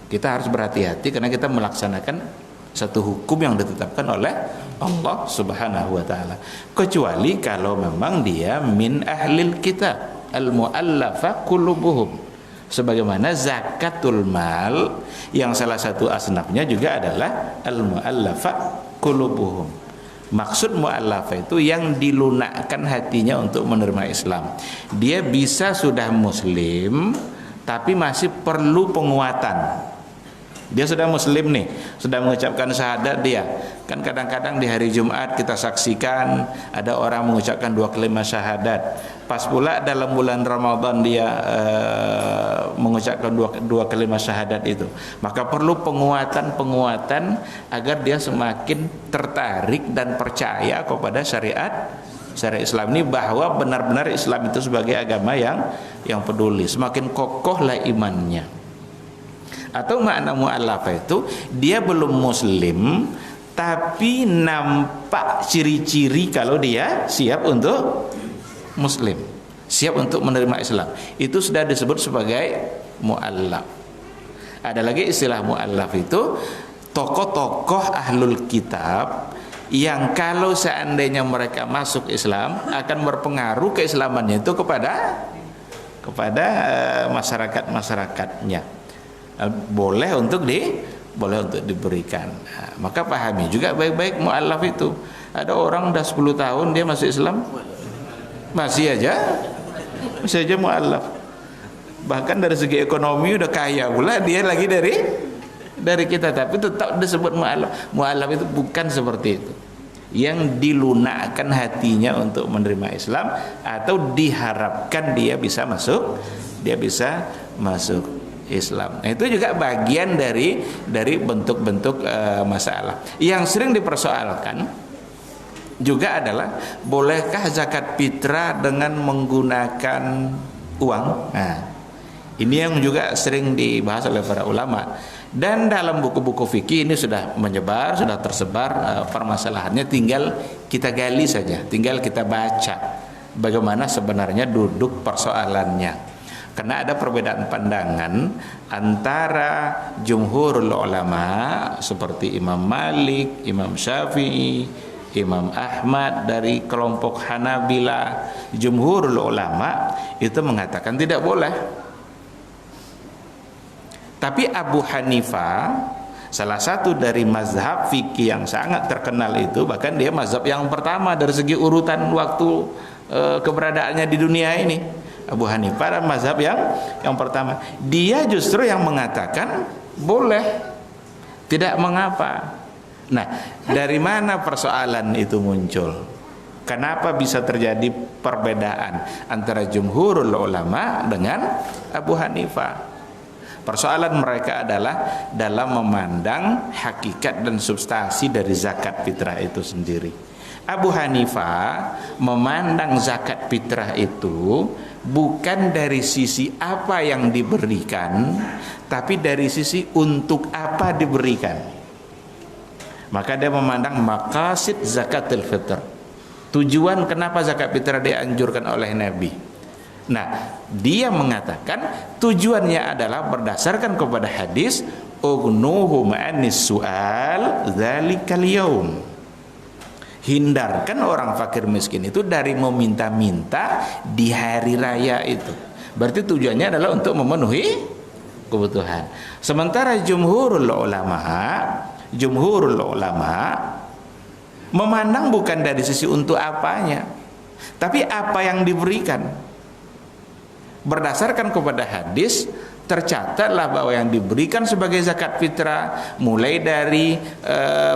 Speaker 1: Kita harus berhati-hati karena kita melaksanakan satu hukum yang ditetapkan oleh Allah Subhanahu wa taala. Kecuali kalau memang dia min ahlil kitab, al-mu'allafa qulubuhum. Sebagaimana zakatul mal yang salah satu asnafnya juga adalah al-mu'allafa qulubuhum. Maksud mu'allafa itu yang dilunakkan hatinya untuk menerima Islam. Dia bisa sudah muslim tapi masih perlu penguatan. Dia sudah muslim nih, sudah mengucapkan syahadat dia. Kan kadang-kadang di hari Jumat kita saksikan ada orang mengucapkan 2 kalimat syahadat. Pas pula dalam bulan Ramadan dia mengucapkan dua kalimat syahadat itu. Maka perlu penguatan agar dia semakin tertarik dan percaya kepada syariat Islam ini, bahwa benar-benar Islam itu sebagai agama yang peduli. Semakin kokohlah imannya. Atau makna mu'allafah itu dia belum muslim tapi nampak ciri-ciri kalau dia siap untuk muslim, siap untuk menerima Islam. Itu sudah disebut sebagai mu'allaf. Ada lagi istilah mu'allaf itu tokoh-tokoh ahlul kitab yang kalau seandainya mereka masuk Islam akan berpengaruh keislamannya itu kepada masyarakat-masyarakatnya. Boleh untuk diberikan. Maka pahami juga baik-baik mu'allaf itu. Ada orang udah 10 tahun dia masuk Islam masih aja mu'allaf. Bahkan dari segi ekonomi udah kaya pula dia lagi dari kita, tapi tetap disebut mu'allaf. Mu'allaf itu bukan seperti itu. Yang dilunakkan hatinya untuk menerima Islam atau diharapkan dia bisa masuk Islam. Nah, itu juga bagian dari bentuk-bentuk masalah. Yang sering dipersoalkan juga adalah bolehkah zakat fitrah dengan menggunakan uang? Nah, ini yang juga sering dibahas oleh para ulama. Dan dalam buku-buku fikih ini sudah menyebar, sudah tersebar permasalahannya, tinggal kita gali saja, tinggal kita baca bagaimana sebenarnya duduk persoalannya. Karena ada perbedaan pandangan antara jumhurul ulama seperti Imam Malik, Imam Syafi'i, Imam Ahmad dari kelompok Hanabila. Jumhurul ulama itu mengatakan tidak boleh. Tapi Abu Hanifah, salah satu dari mazhab fikih yang sangat terkenal itu, bahkan dia mazhab yang pertama dari segi urutan waktu keberadaannya di dunia ini. Abu Hanifah adalah mazhab yang pertama. Dia justru yang mengatakan boleh, tidak mengapa. Nah, dari mana persoalan itu muncul? Kenapa bisa terjadi perbedaan antara jumhurul ulama dengan Abu Hanifah? Persoalan mereka adalah dalam memandang hakikat dan substansi dari zakat fitrah itu sendiri. Abu Hanifah memandang zakat fitrah itu bukan dari sisi apa yang diberikan, tapi dari sisi untuk apa diberikan. Maka dia memandang maqasid zakatul fitr, tujuan kenapa zakat fitrah dianjurkan oleh Nabi. Nah, dia mengatakan tujuannya adalah berdasarkan kepada hadis ugnuhum anis su'al dzalikal yaum. Hindarkan orang fakir miskin itu dari meminta-minta di hari raya itu. Berarti tujuannya adalah untuk memenuhi kebutuhan. Sementara jumhurul ulama memandang bukan dari sisi untuk apanya, tapi apa yang diberikan. Berdasarkan kepada hadis tercatatlah bahwa yang diberikan sebagai zakat fitrah mulai dari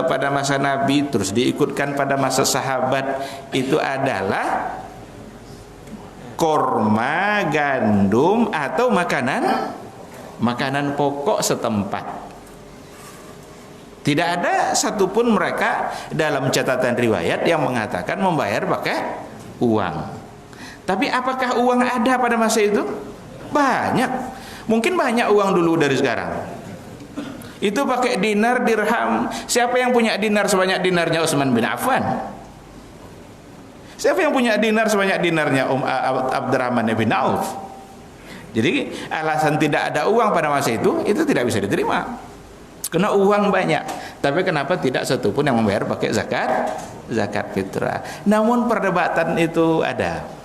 Speaker 1: pada masa Nabi terus diikutkan pada masa sahabat itu adalah korma, gandum atau makanan pokok setempat. Tidak ada satupun mereka dalam catatan riwayat yang mengatakan membayar pakai uang. Tapi apakah uang ada pada masa itu? Banyak. Mungkin banyak uang dulu dari sekarang. Itu pakai dinar, dirham. Siapa yang punya dinar sebanyak dinarnya Utsman bin Affan? Siapa yang punya dinar sebanyak dinarnya Abdurrahman bin Auf? Jadi alasan tidak ada uang pada masa itu tidak bisa diterima. Kena uang banyak. Tapi kenapa tidak satupun yang membayar pakai zakat fitrah? Namun perdebatan itu ada.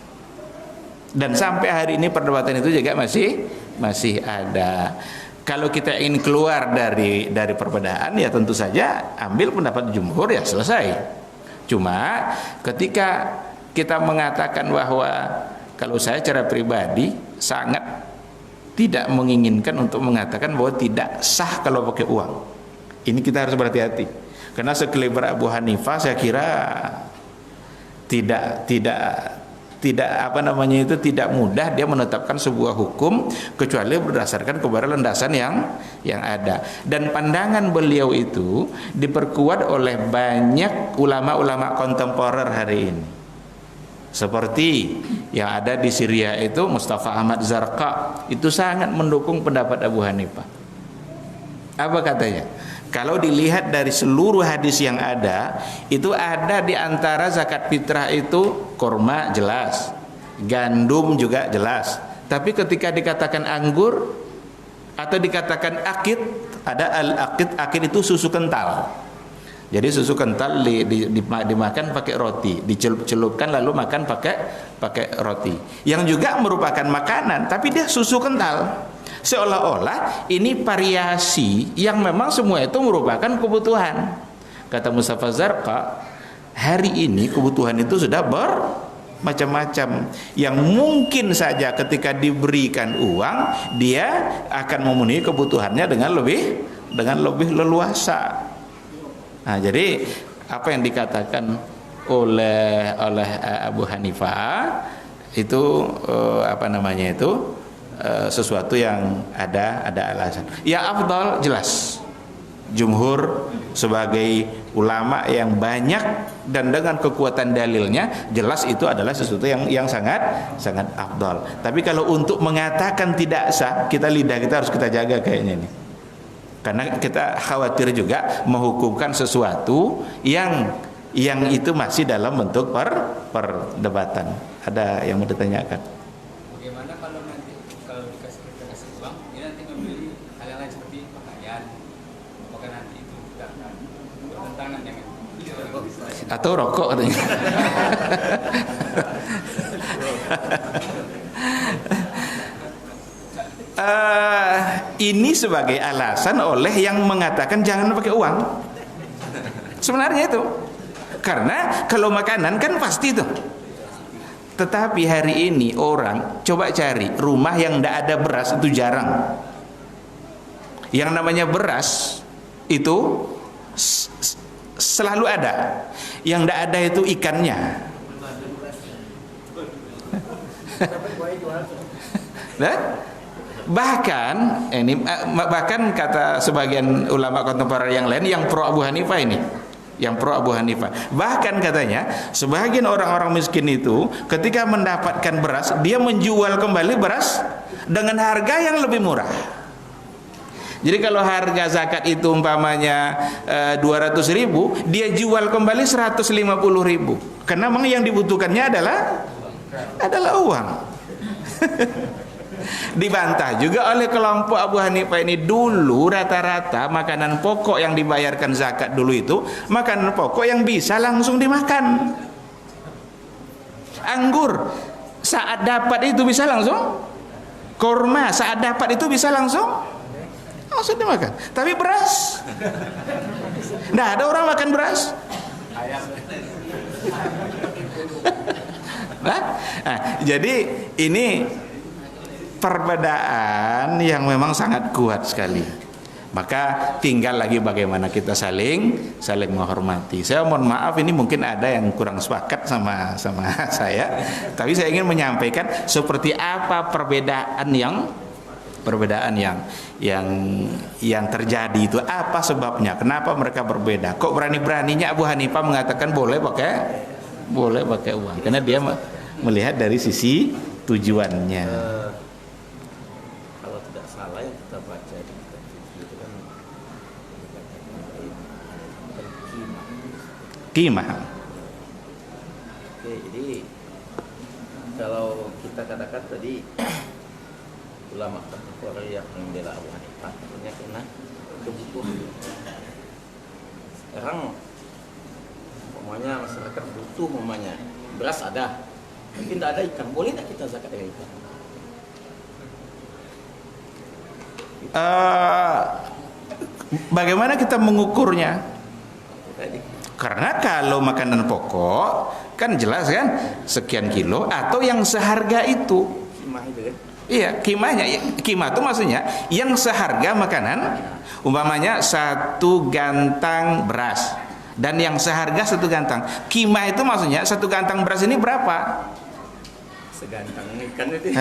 Speaker 1: Dan sampai hari ini perdebatan itu juga masih ada. Kalau kita ingin keluar dari perbedaan, ya tentu saja ambil pendapat jumhur, ya selesai. Cuma ketika kita mengatakan bahwa kalau saya secara pribadi sangat tidak menginginkan untuk mengatakan bahwa tidak sah kalau pakai uang. Ini kita harus berhati-hati. Karena sekelebar Abu Hanifah saya kira tidak mudah dia menetapkan sebuah hukum kecuali berdasarkan kepada landasan yang ada. Dan pandangan beliau itu diperkuat oleh banyak ulama-ulama kontemporer hari ini. Seperti yang ada di Syria itu Mustafa Ahmad Zarqa itu sangat mendukung pendapat Abu Hanifah. Apa katanya? Kalau dilihat dari seluruh hadis yang ada, itu ada di antara zakat fitrah itu korma jelas, gandum juga jelas. Tapi ketika dikatakan anggur atau dikatakan akid, ada akid itu susu kental. Jadi susu kental dimakan pakai roti, dicelupkan lalu makan pakai roti. Yang juga merupakan makanan, tapi dia susu kental. Seolah-olah ini variasi yang memang semua itu merupakan kebutuhan. Kata Mustafa Zarqa, hari ini kebutuhan itu sudah bermacam-macam. Yang mungkin saja ketika diberikan uang, dia akan memenuhi kebutuhannya dengan lebih leluasa. Nah, jadi apa yang dikatakan oleh Abu Hanifah itu sesuatu yang ada alasan. Ya afdal jelas. Jumhur sebagai ulama yang banyak dan dengan kekuatan dalilnya jelas itu adalah sesuatu yang sangat afdal. Tapi kalau untuk mengatakan tidak sah, lidah kita harus kita jaga kayaknya ini. Karena kita khawatir juga menghukumkan sesuatu yang itu masih dalam bentuk perdebatan. Ada yang mau ditanyakan?
Speaker 3: Bagaimana kalau nanti dikasih uang, ini nanti membeli hal yang lain seperti pakaian, apakah nanti itu tidak bertentangan dengan
Speaker 1: atau rokok katanya? Ini sebagai alasan oleh yang mengatakan jangan pakai uang. Sebenarnya itu karena kalau makanan kan pasti itu. Tetapi hari ini orang coba cari rumah yang tidak ada beras itu jarang. Yang namanya beras itu selalu ada. Yang tidak ada itu ikannya. Nah, bahkan kata sebagian ulama kontemporer yang lain yang pro Abu Hanifah ini, yang pro Abu Hanifah. Bahkan katanya sebagian orang-orang miskin itu ketika mendapatkan beras, dia menjual kembali beras dengan harga yang lebih murah. Jadi kalau harga zakat itu umpamanya 200.000, dia jual kembali 150.000. Karena memang yang dibutuhkannya adalah uang. Dibantah juga oleh kelompok Abu Hanifah ini, dulu rata-rata makanan pokok yang dibayarkan zakat dulu itu makanan pokok yang bisa langsung dimakan. Anggur saat dapat itu bisa langsung, kurma saat dapat itu bisa langsung dimakan. Tapi beras, nggak ada orang makan beras. Nah, jadi ini perbedaan yang memang sangat kuat sekali. Maka tinggal lagi bagaimana kita saling menghormati. Saya mohon maaf, ini mungkin ada yang kurang sepakat sama saya, tapi saya ingin menyampaikan seperti apa perbedaan yang terjadi itu, apa sebabnya, kenapa mereka berbeda. Kok berani-beraninya Abu Hanifah mengatakan boleh pakai uang, karena dia melihat dari sisi tujuannya.
Speaker 4: Yang kita baca di kitab itu kan
Speaker 1: Qimah.
Speaker 4: Oke, jadi kalau kita katakan tadi ulama terkeluar yang membela Abu Hanifah tentunya karena kebutuhan. Sekarang umpamanya masyarakat butuh beras ada, tapi tidak ada ikan, boleh tidak kita zakat dengan ikan?
Speaker 1: Bagaimana kita mengukurnya? Karena kalau makanan pokok kan jelas kan sekian kilo atau yang seharga itu.
Speaker 4: Kimah itu kan?
Speaker 1: Iya, kimahnya. Kimah itu maksudnya yang seharga makanan, umpamanya 1 gantang beras dan yang seharga 1 gantang. Kimah itu maksudnya 1 gantang beras ini berapa?
Speaker 4: Segantang ikan itu.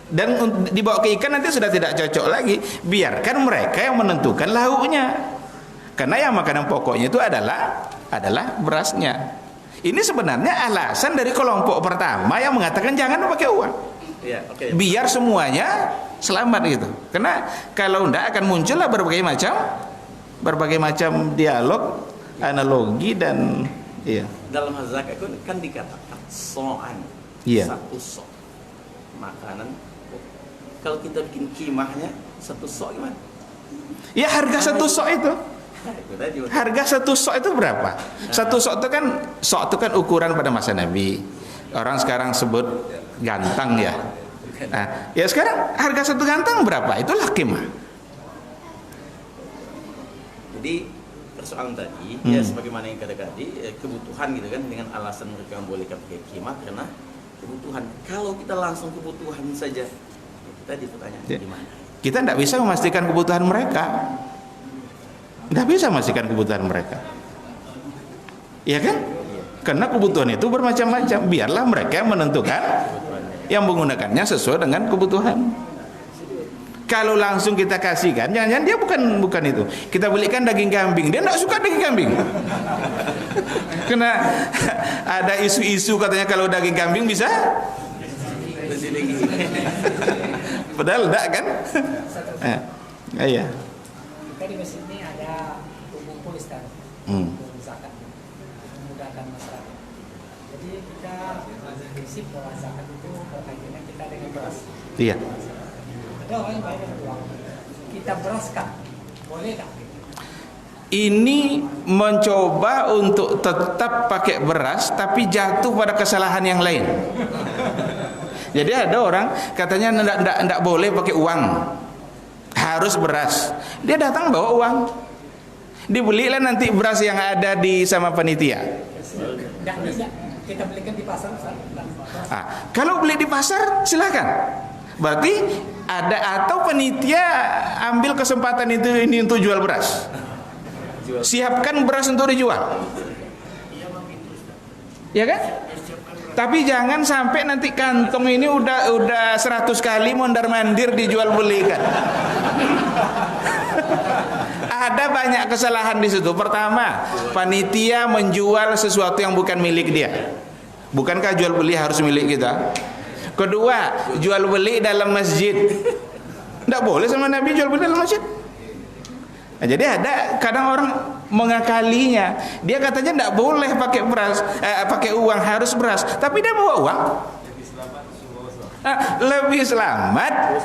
Speaker 1: Dan dibawa ke ikan nanti sudah tidak cocok lagi. Biarkan mereka yang menentukan lauknya. Karena yang makanan pokoknya itu adalah berasnya. Ini sebenarnya alasan dari kelompok pertama yang mengatakan jangan pakai uang.
Speaker 4: Ya, okay.
Speaker 1: Biar semuanya selamat gitu. Karena kalau enggak akan muncullah berbagai macam dialog, analogi dan iya.
Speaker 4: Dalam hal zakat kan dikatakan so'an.
Speaker 1: Iya.
Speaker 4: 1 so' makanan. Kalau kita bikin kimahnya 1 so' gimana?
Speaker 1: Ya harga 1 so' itu. Harga 1 so' itu berapa? 1 so' itu kan ukuran pada masa Nabi. Orang sekarang sebut gantang ya. Nah, ya sekarang harga 1 gantang berapa? Itulah kimah.
Speaker 4: Jadi persoalan tadi ya sebagaimana yang kata tadi kebutuhan gitu kan, dengan alasan mereka membolehkan pakai kimah karena kebutuhan. Kalau kita langsung kebutuhan saja, tadi pertanyaan gimana?
Speaker 1: Kita tidak bisa memastikan kebutuhan mereka. Tidak bisa memastikan kebutuhan mereka. Iya kan? Karena kebutuhan itu bermacam-macam. Biarlah mereka yang menentukan, yang menggunakannya sesuai dengan kebutuhan. Kalau langsung kita kasihkan, jangan-jangan dia bukan itu. Kita belikan daging kambing, dia tidak suka daging kambing. Karena ada isu-isu katanya kalau daging kambing bisa. Padahal tidak kan? Iya.
Speaker 2: Kita di masjid ini ada buku Ustaz. Zakat memudahkan masyarakat. Jadi kita prinsip bahwa zakat itu berkaitannya kita dengan beras.
Speaker 1: Iya.
Speaker 2: Ada orang yang bayar dengan uang. Kita beraskan, boleh tak?
Speaker 1: Ini mencoba untuk tetap pakai beras tapi jatuh pada kesalahan yang lain. Jadi ada orang katanya tidak boleh pakai uang, harus beras. Dia datang bawa uang, dibelilah nanti beras yang ada di sama panitia.
Speaker 2: Tidak bisa, kita belikan di pasar.
Speaker 1: Kalau beli di pasar silakan. Berarti ada atau panitia ambil kesempatan ini untuk jual beras. Siapkan beras untuk dijual. Ya kan? Tapi jangan sampai nanti kantong ini udah 100 kali mondar-mandir dijual belikan. Ada banyak kesalahan di situ. Pertama, panitia menjual sesuatu yang bukan milik dia. Bukankah jual beli harus milik kita? Kedua, jual beli dalam masjid. Tidak boleh sama Nabi jual beli dalam masjid. Nah, jadi ada kadang orang mengakalinya. Dia katanya tidak boleh pakai beras, pakai uang, harus beras. Tapi dia bawa uang. Lebih selamat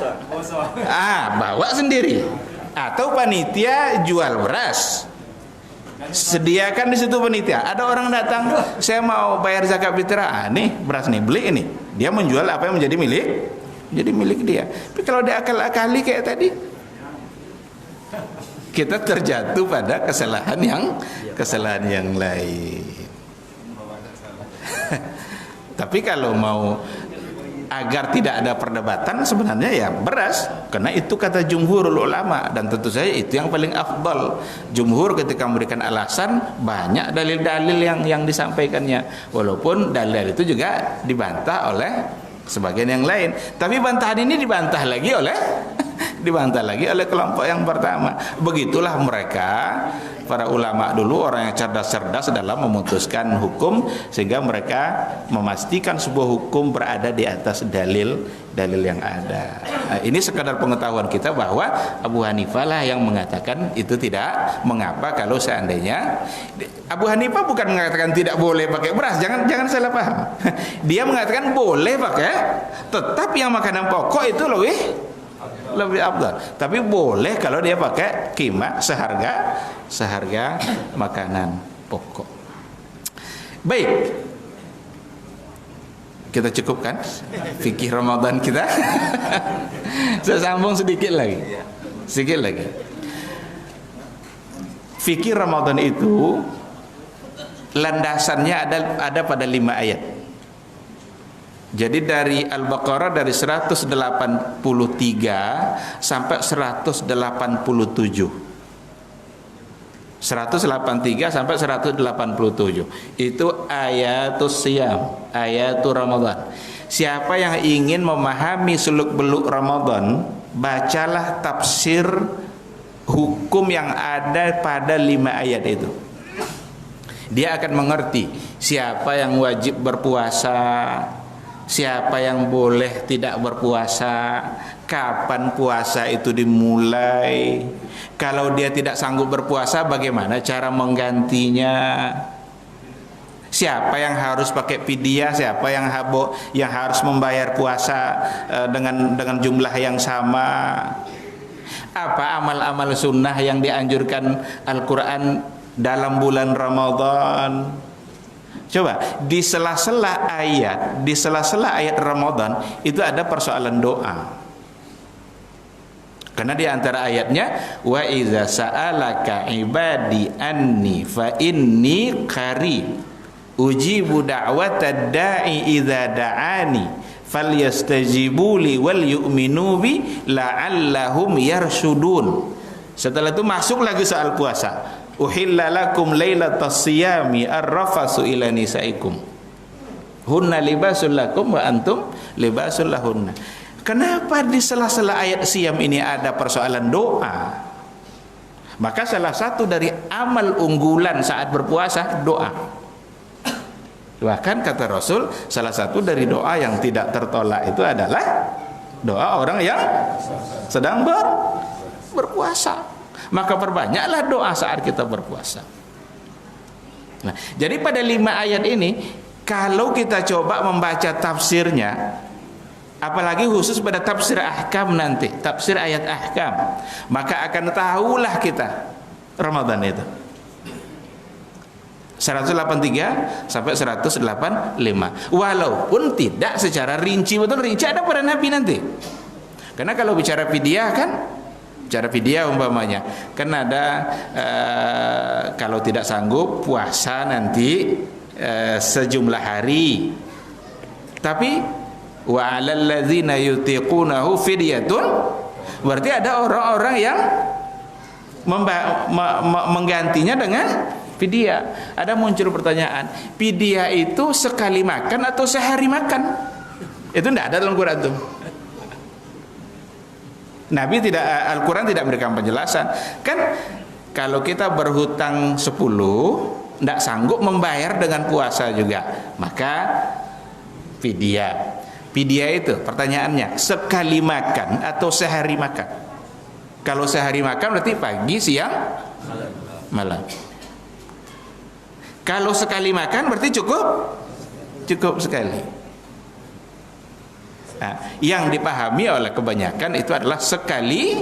Speaker 1: bawa sendiri. Atau panitia jual beras, sediakan di situ panitia. Ada orang datang, saya mau bayar zakat fitrah, nih beras nih, beli ini. Dia menjual apa yang menjadi milik dia. Tapi kalau dia akal-akali kayak tadi, kita terjatuh pada kesalahan yang lain. Tapi kalau mau agar tidak ada perdebatan, sebenarnya ya beras, karena itu kata jumhurul ulama, dan tentu saja itu yang paling afdal. Jumhur ketika memberikan alasan, banyak dalil-dalil yang disampaikannya, walaupun dalil itu juga dibantah oleh sebagian yang lain. Tapi bantahan ini dibantah lagi oleh kelompok yang pertama. Begitulah mereka, para ulama dulu, orang yang cerdas-cerdas dalam memutuskan hukum, sehingga mereka memastikan sebuah hukum berada di atas dalil yang ada. Nah, ini sekadar pengetahuan kita bahwa Abu Hanifah lah yang mengatakan itu tidak mengapa kalau seandainya. Abu Hanifah bukan mengatakan tidak boleh pakai beras, jangan salah paham. Dia mengatakan boleh pakai, tetap yang makanan pokok itu lebih afdal. Tapi boleh kalau dia pakai qimah seharga makanan pokok. Baik, kita cukupkan fikih Ramadan kita. Saya sambung sedikit lagi. Fikih Ramadan itu landasannya ada pada 5 ayat. Jadi dari Al-Baqarah dari 183 sampai 187. 183 sampai 187 itu ayatus siyam, ayatul Ramadan. Siapa yang ingin memahami seluk-beluk Ramadan, bacalah tafsir hukum yang ada pada 5 ayat itu. Dia akan mengerti siapa yang wajib berpuasa, siapa yang boleh tidak berpuasa, kapan puasa itu dimulai, kalau dia tidak sanggup berpuasa bagaimana cara menggantinya, siapa yang harus pakai fidyah, siapa yang harus membayar puasa dengan jumlah yang sama, apa amal-amal sunnah yang dianjurkan Al-Quran dalam bulan Ramadan. Coba di sela-sela ayat Ramadan itu ada persoalan doa. Karena di antara ayatnya wa iza sa'alaka ibadi anni fa inni qarib ujibu da'watad da'i idza da'ani falyastajibu li wal yu'minu bi la'allahum yarshudun. Setelah itu masuk lagi soal puasa. Uhilla lakum lailatas siyami ar-rafasu ila nisaikum hunna libasul lakum wa antum libasul lahunna. Kenapa di sela-sela ayat siyam ini ada persoalan doa? Maka salah satu dari amal unggulan saat berpuasa doa. Bahkan kata Rasul, salah satu dari doa yang tidak tertolak itu adalah doa orang yang sedang berpuasa. Maka perbanyaklah doa saat kita berpuasa. Nah, jadi pada 5 ayat ini, kalau kita coba membaca tafsirnya, apalagi khusus pada tafsir ahkam nanti, tafsir ayat ahkam, maka akan tahulah kita Ramadan itu 183 sampai 185, walaupun tidak secara rinci, betul rinci ada pada Nabi nanti. Karena kalau bicara fidyah kan, cara fidyah umpamanya kan ada kalau tidak sanggup puasa nanti sejumlah hari. Tapi wa 'alal ladzina yutiqunahu fidyatun, berarti ada orang-orang yang menggantinya dengan fidyah. Ada muncul pertanyaan, fidyah itu sekali makan atau sehari makan? Itu tidak ada dalam Quran tuh. Nabi tidak, Al-Quran tidak memberikan penjelasan. Kan kalau kita berhutang 10, tidak sanggup membayar dengan puasa juga, maka fidyah. Fidyah itu pertanyaannya sekali makan atau sehari makan? Kalau sehari makan berarti pagi, siang, malam. Kalau sekali makan berarti cukup sekali. Nah, yang dipahami oleh kebanyakan itu adalah sekali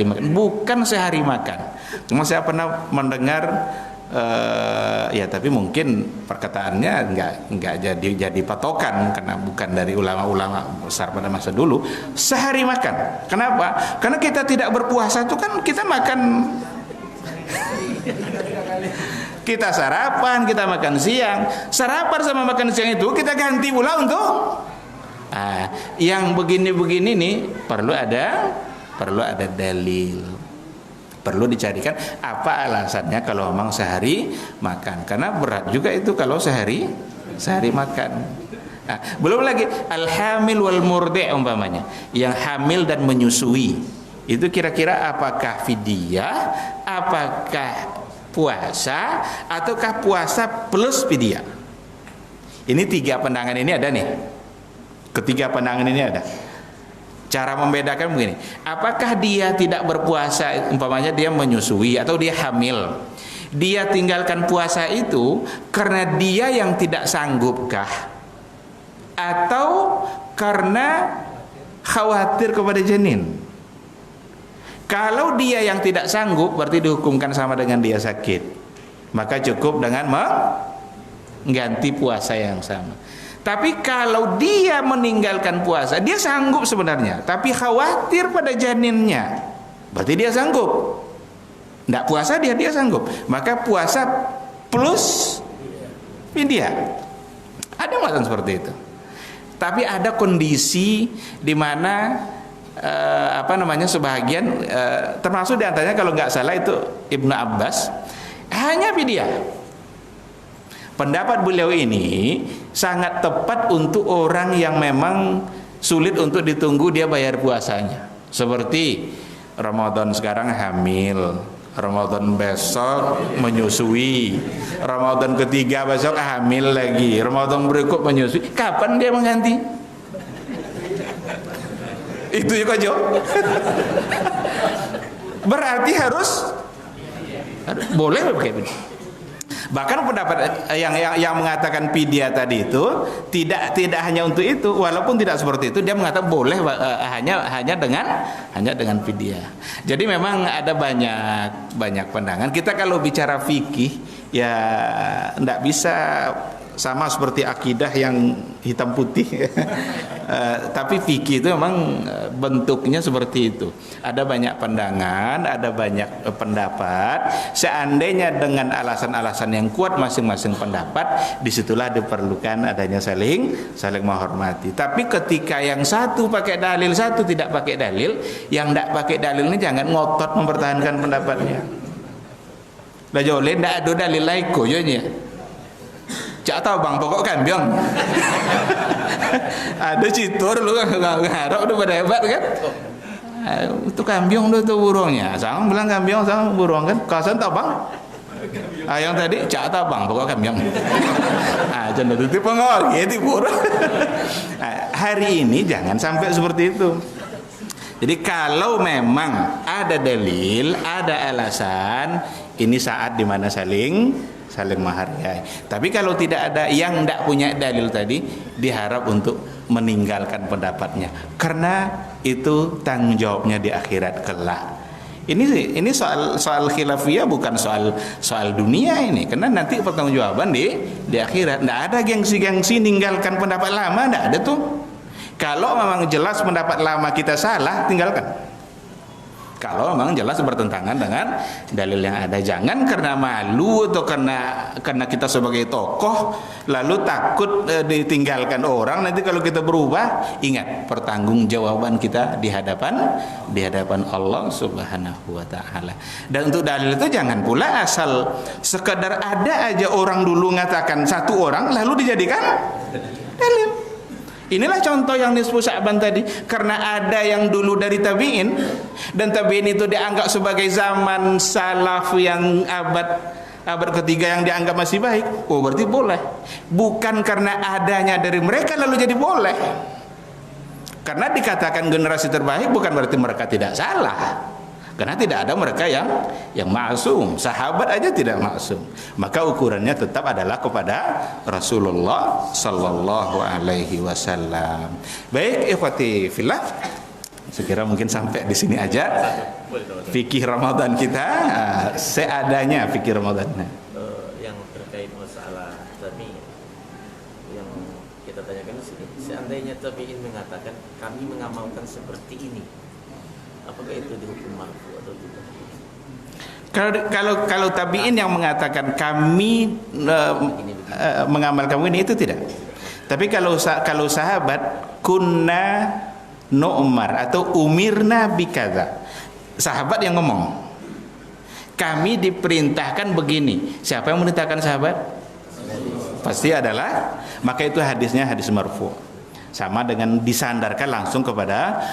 Speaker 1: makan, bukan sehari makan. Cuma saya pernah mendengar ya, tapi mungkin perkataannya nggak jadi patokan karena bukan dari ulama-ulama besar pada masa dulu. Sehari makan. Kenapa? Karena kita tidak berpuasa itu kan kita makan, kita sarapan, kita makan siang. Sarapan sama makan siang itu kita ganti pula untuk yang begini-begini nih perlu ada dalil. Perlu dicarikan apa alasannya kalau memang sehari makan. Karena berat juga itu kalau sehari makan. Nah, belum lagi al-hamil wal murdi' umpamanya, yang hamil dan menyusui. Itu kira-kira apakah fidyah, apakah puasa, ataukah puasa plus fidyah? Ini 3 pandangan ini ada nih. Ketiga pandangan ini ada. Cara membedakan begini, apakah dia tidak berpuasa, umpamanya dia menyusui atau dia hamil, dia tinggalkan puasa itu karena dia yang tidak sanggupkah, atau karena khawatir kepada janin? Kalau dia yang tidak sanggup berarti dihukumkan sama dengan dia sakit, maka cukup dengan mengganti puasa yang sama. Tapi kalau dia meninggalkan puasa, dia sanggup sebenarnya, tapi khawatir pada janinnya, berarti dia sanggup. Tidak puasa dia sanggup, maka puasa plus fidyah. Ada macam seperti itu. Tapi ada kondisi di mana sebahagian termasuk diantaranya kalau nggak salah itu Ibnu Abbas hanya fidyah. Pendapat beliau ini sangat tepat untuk orang yang memang sulit untuk ditunggu dia bayar puasanya. Seperti Ramadan sekarang hamil, Ramadan besok menyusui, Ramadan ketiga besok hamil lagi, Ramadan berikut menyusui. Kapan dia mengganti? Itu juga Jo. Berarti harus boleh begitu. Bahkan pendapat yang mengatakan fidyah tadi itu tidak hanya untuk itu, walaupun tidak seperti itu, dia mengatakan boleh hanya dengan fidyah. Jadi memang ada banyak pandangan. Kita kalau bicara fikih ya tidak bisa sama seperti akidah yang hitam putih. Tapi fikih itu memang bentuknya seperti itu. Ada banyak pandangan, ada banyak pendapat. Seandainya dengan alasan-alasan yang kuat masing-masing pendapat, disitulah diperlukan adanya saling menghormati. Tapi ketika yang satu pakai dalil, satu tidak pakai dalil, yang tidak pakai dalil ini jangan ngotot mempertahankan pendapatnya. Lah jole tidak ada dalil lain koyonya. Cak tahu bang, pokok kambiong. Ada citur lu ngarok udah pada hebat kan? Itu kambiong tuh burungnya. Sang bilang kambiong, sang burung kan? Kasan tahu bang? Yang tadi cak tahu bang, pokok kambiong. Jangan itu pengol, gitu burung. Hari ini jangan sampai seperti itu. Jadi kalau memang ada dalil, ada alasan, ini saat dimana saling menghargai. Tapi kalau tidak ada, yang tidak punya dalil tadi diharap untuk meninggalkan pendapatnya, karena itu tanggung jawabnya di akhirat kelak. Ini soal khilafiyah, bukan soal dunia ini, karena nanti pertanggungjawaban di akhirat. Tidak ada gengsi ninggalkan pendapat lama, tidak ada tuh. Kalau memang jelas pendapat lama kita salah, tinggalkan. Kalau memang jelas bertentangan dengan dalil yang ada, jangan karena malu atau karena kita sebagai tokoh lalu takut ditinggalkan orang. Nanti kalau kita berubah, ingat pertanggungjawaban kita di hadapan Allah Subhanahu wa taala. Dan untuk dalil itu jangan pula asal sekadar ada aja orang dulu mengatakan satu orang lalu dijadikan dalil. Inilah contoh yang nisfu Sya'ban tadi. Karena ada yang dulu dari tabi'in, dan tabi'in itu dianggap sebagai zaman salaf yang abad ketiga yang dianggap masih baik. Oh, berarti boleh. Bukan karena adanya dari mereka lalu jadi boleh. Karena dikatakan generasi terbaik bukan berarti mereka tidak salah. Karena tidak ada mereka yang maksum. Sahabat aja tidak maksum. Maka ukurannya tetap adalah kepada Rasulullah sallallahu alaihi wasallam. Baik, ikhwati fillah. Sekira mungkin sampai di sini aja. Fikih Ramadan kita seadanya fikih Ramadannya.
Speaker 4: Yang terkait masalah tabi'in yang kita tanyakan di sini, seandainya tabi'in mengatakan kami mengamalkan seperti ini, apakah itu dihukum marfu atau tidak?
Speaker 1: Kalau tabi'in yang mengatakan kami mengamalkan ini, itu tidak. Tapi kalau sahabat kunna nu'mar atau umirna bikadza, sahabat yang ngomong, kami diperintahkan begini. Siapa yang memerintahkan sahabat? Pasti adalah, maka itu hadisnya hadis marfu. Sama dengan disandarkan langsung kepada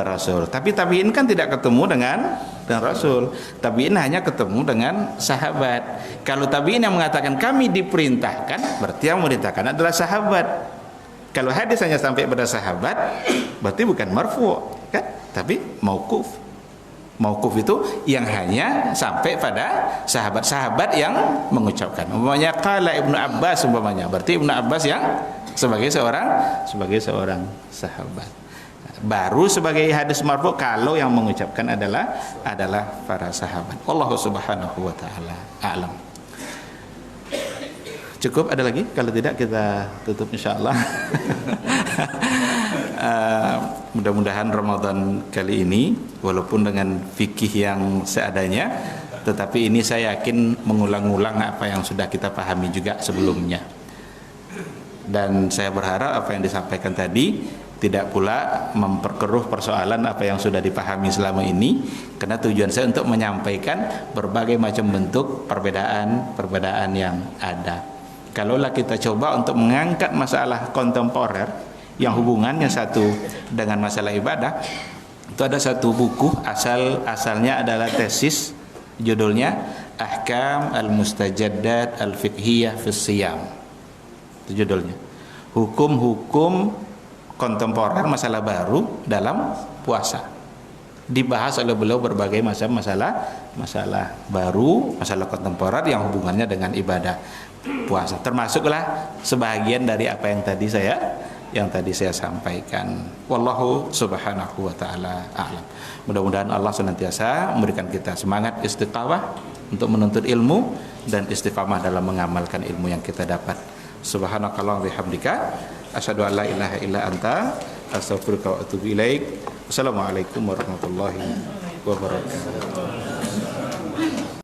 Speaker 1: Rasul. Tapi tabi'in kan tidak ketemu dengan Rasul. Tabi'in hanya ketemu dengan sahabat. Kalau tabi'in yang mengatakan kami diperintahkan, berarti yang memerintahkan adalah sahabat. Kalau hadis hanya sampai pada sahabat, berarti bukan marfu, kan? Tapi mauquf. Mauquf itu yang hanya sampai pada sahabat-sahabat yang mengucapkan. Umpamanya qala Ibnu Abbas umpamanya, berarti Ibnu Abbas yang sebagai seorang sahabat. Baru sebagai hadis marfu kalau yang mengucapkan adalah para sahabat. Wallahu subhanahu wa taala a'lam. Cukup, ada lagi? Kalau tidak kita tutup insyaallah. Mudah-mudahan Ramadan kali ini walaupun dengan fikih yang seadanya, tetapi ini saya yakin mengulang-ulang apa yang sudah kita pahami juga sebelumnya. Dan saya berharap apa yang disampaikan tadi tidak pula memperkeruh persoalan apa yang sudah dipahami selama ini, karena tujuan saya untuk menyampaikan berbagai macam bentuk perbedaan yang ada. Kalaulah kita coba untuk mengangkat masalah kontemporer yang hubungannya satu dengan masalah ibadah, itu ada satu buku asalnya adalah tesis, judulnya Ahkam al-Mustajaddat al-Fiqhiyah fi Shiyam. Itu judulnya. Hukum-hukum kontemporer, masalah baru dalam puasa. Dibahas oleh beliau berbagai macam masalah baru, masalah kontemporer yang hubungannya dengan ibadah puasa. Termasuklah sebahagian dari apa yang tadi saya sampaikan. Wallahu subhanahu wa ta'ala a'lam. Mudah-mudahan Allah senantiasa memberikan kita semangat istiqamah untuk menuntut ilmu dan istiqamah dalam mengamalkan ilmu yang kita dapat. Subhanakallah wa bihamdika asyhadu an la ilaha illa anta astaghfiruka wa atubu ilaik. Wassalamualaikum warahmatullahi wabarakatuh.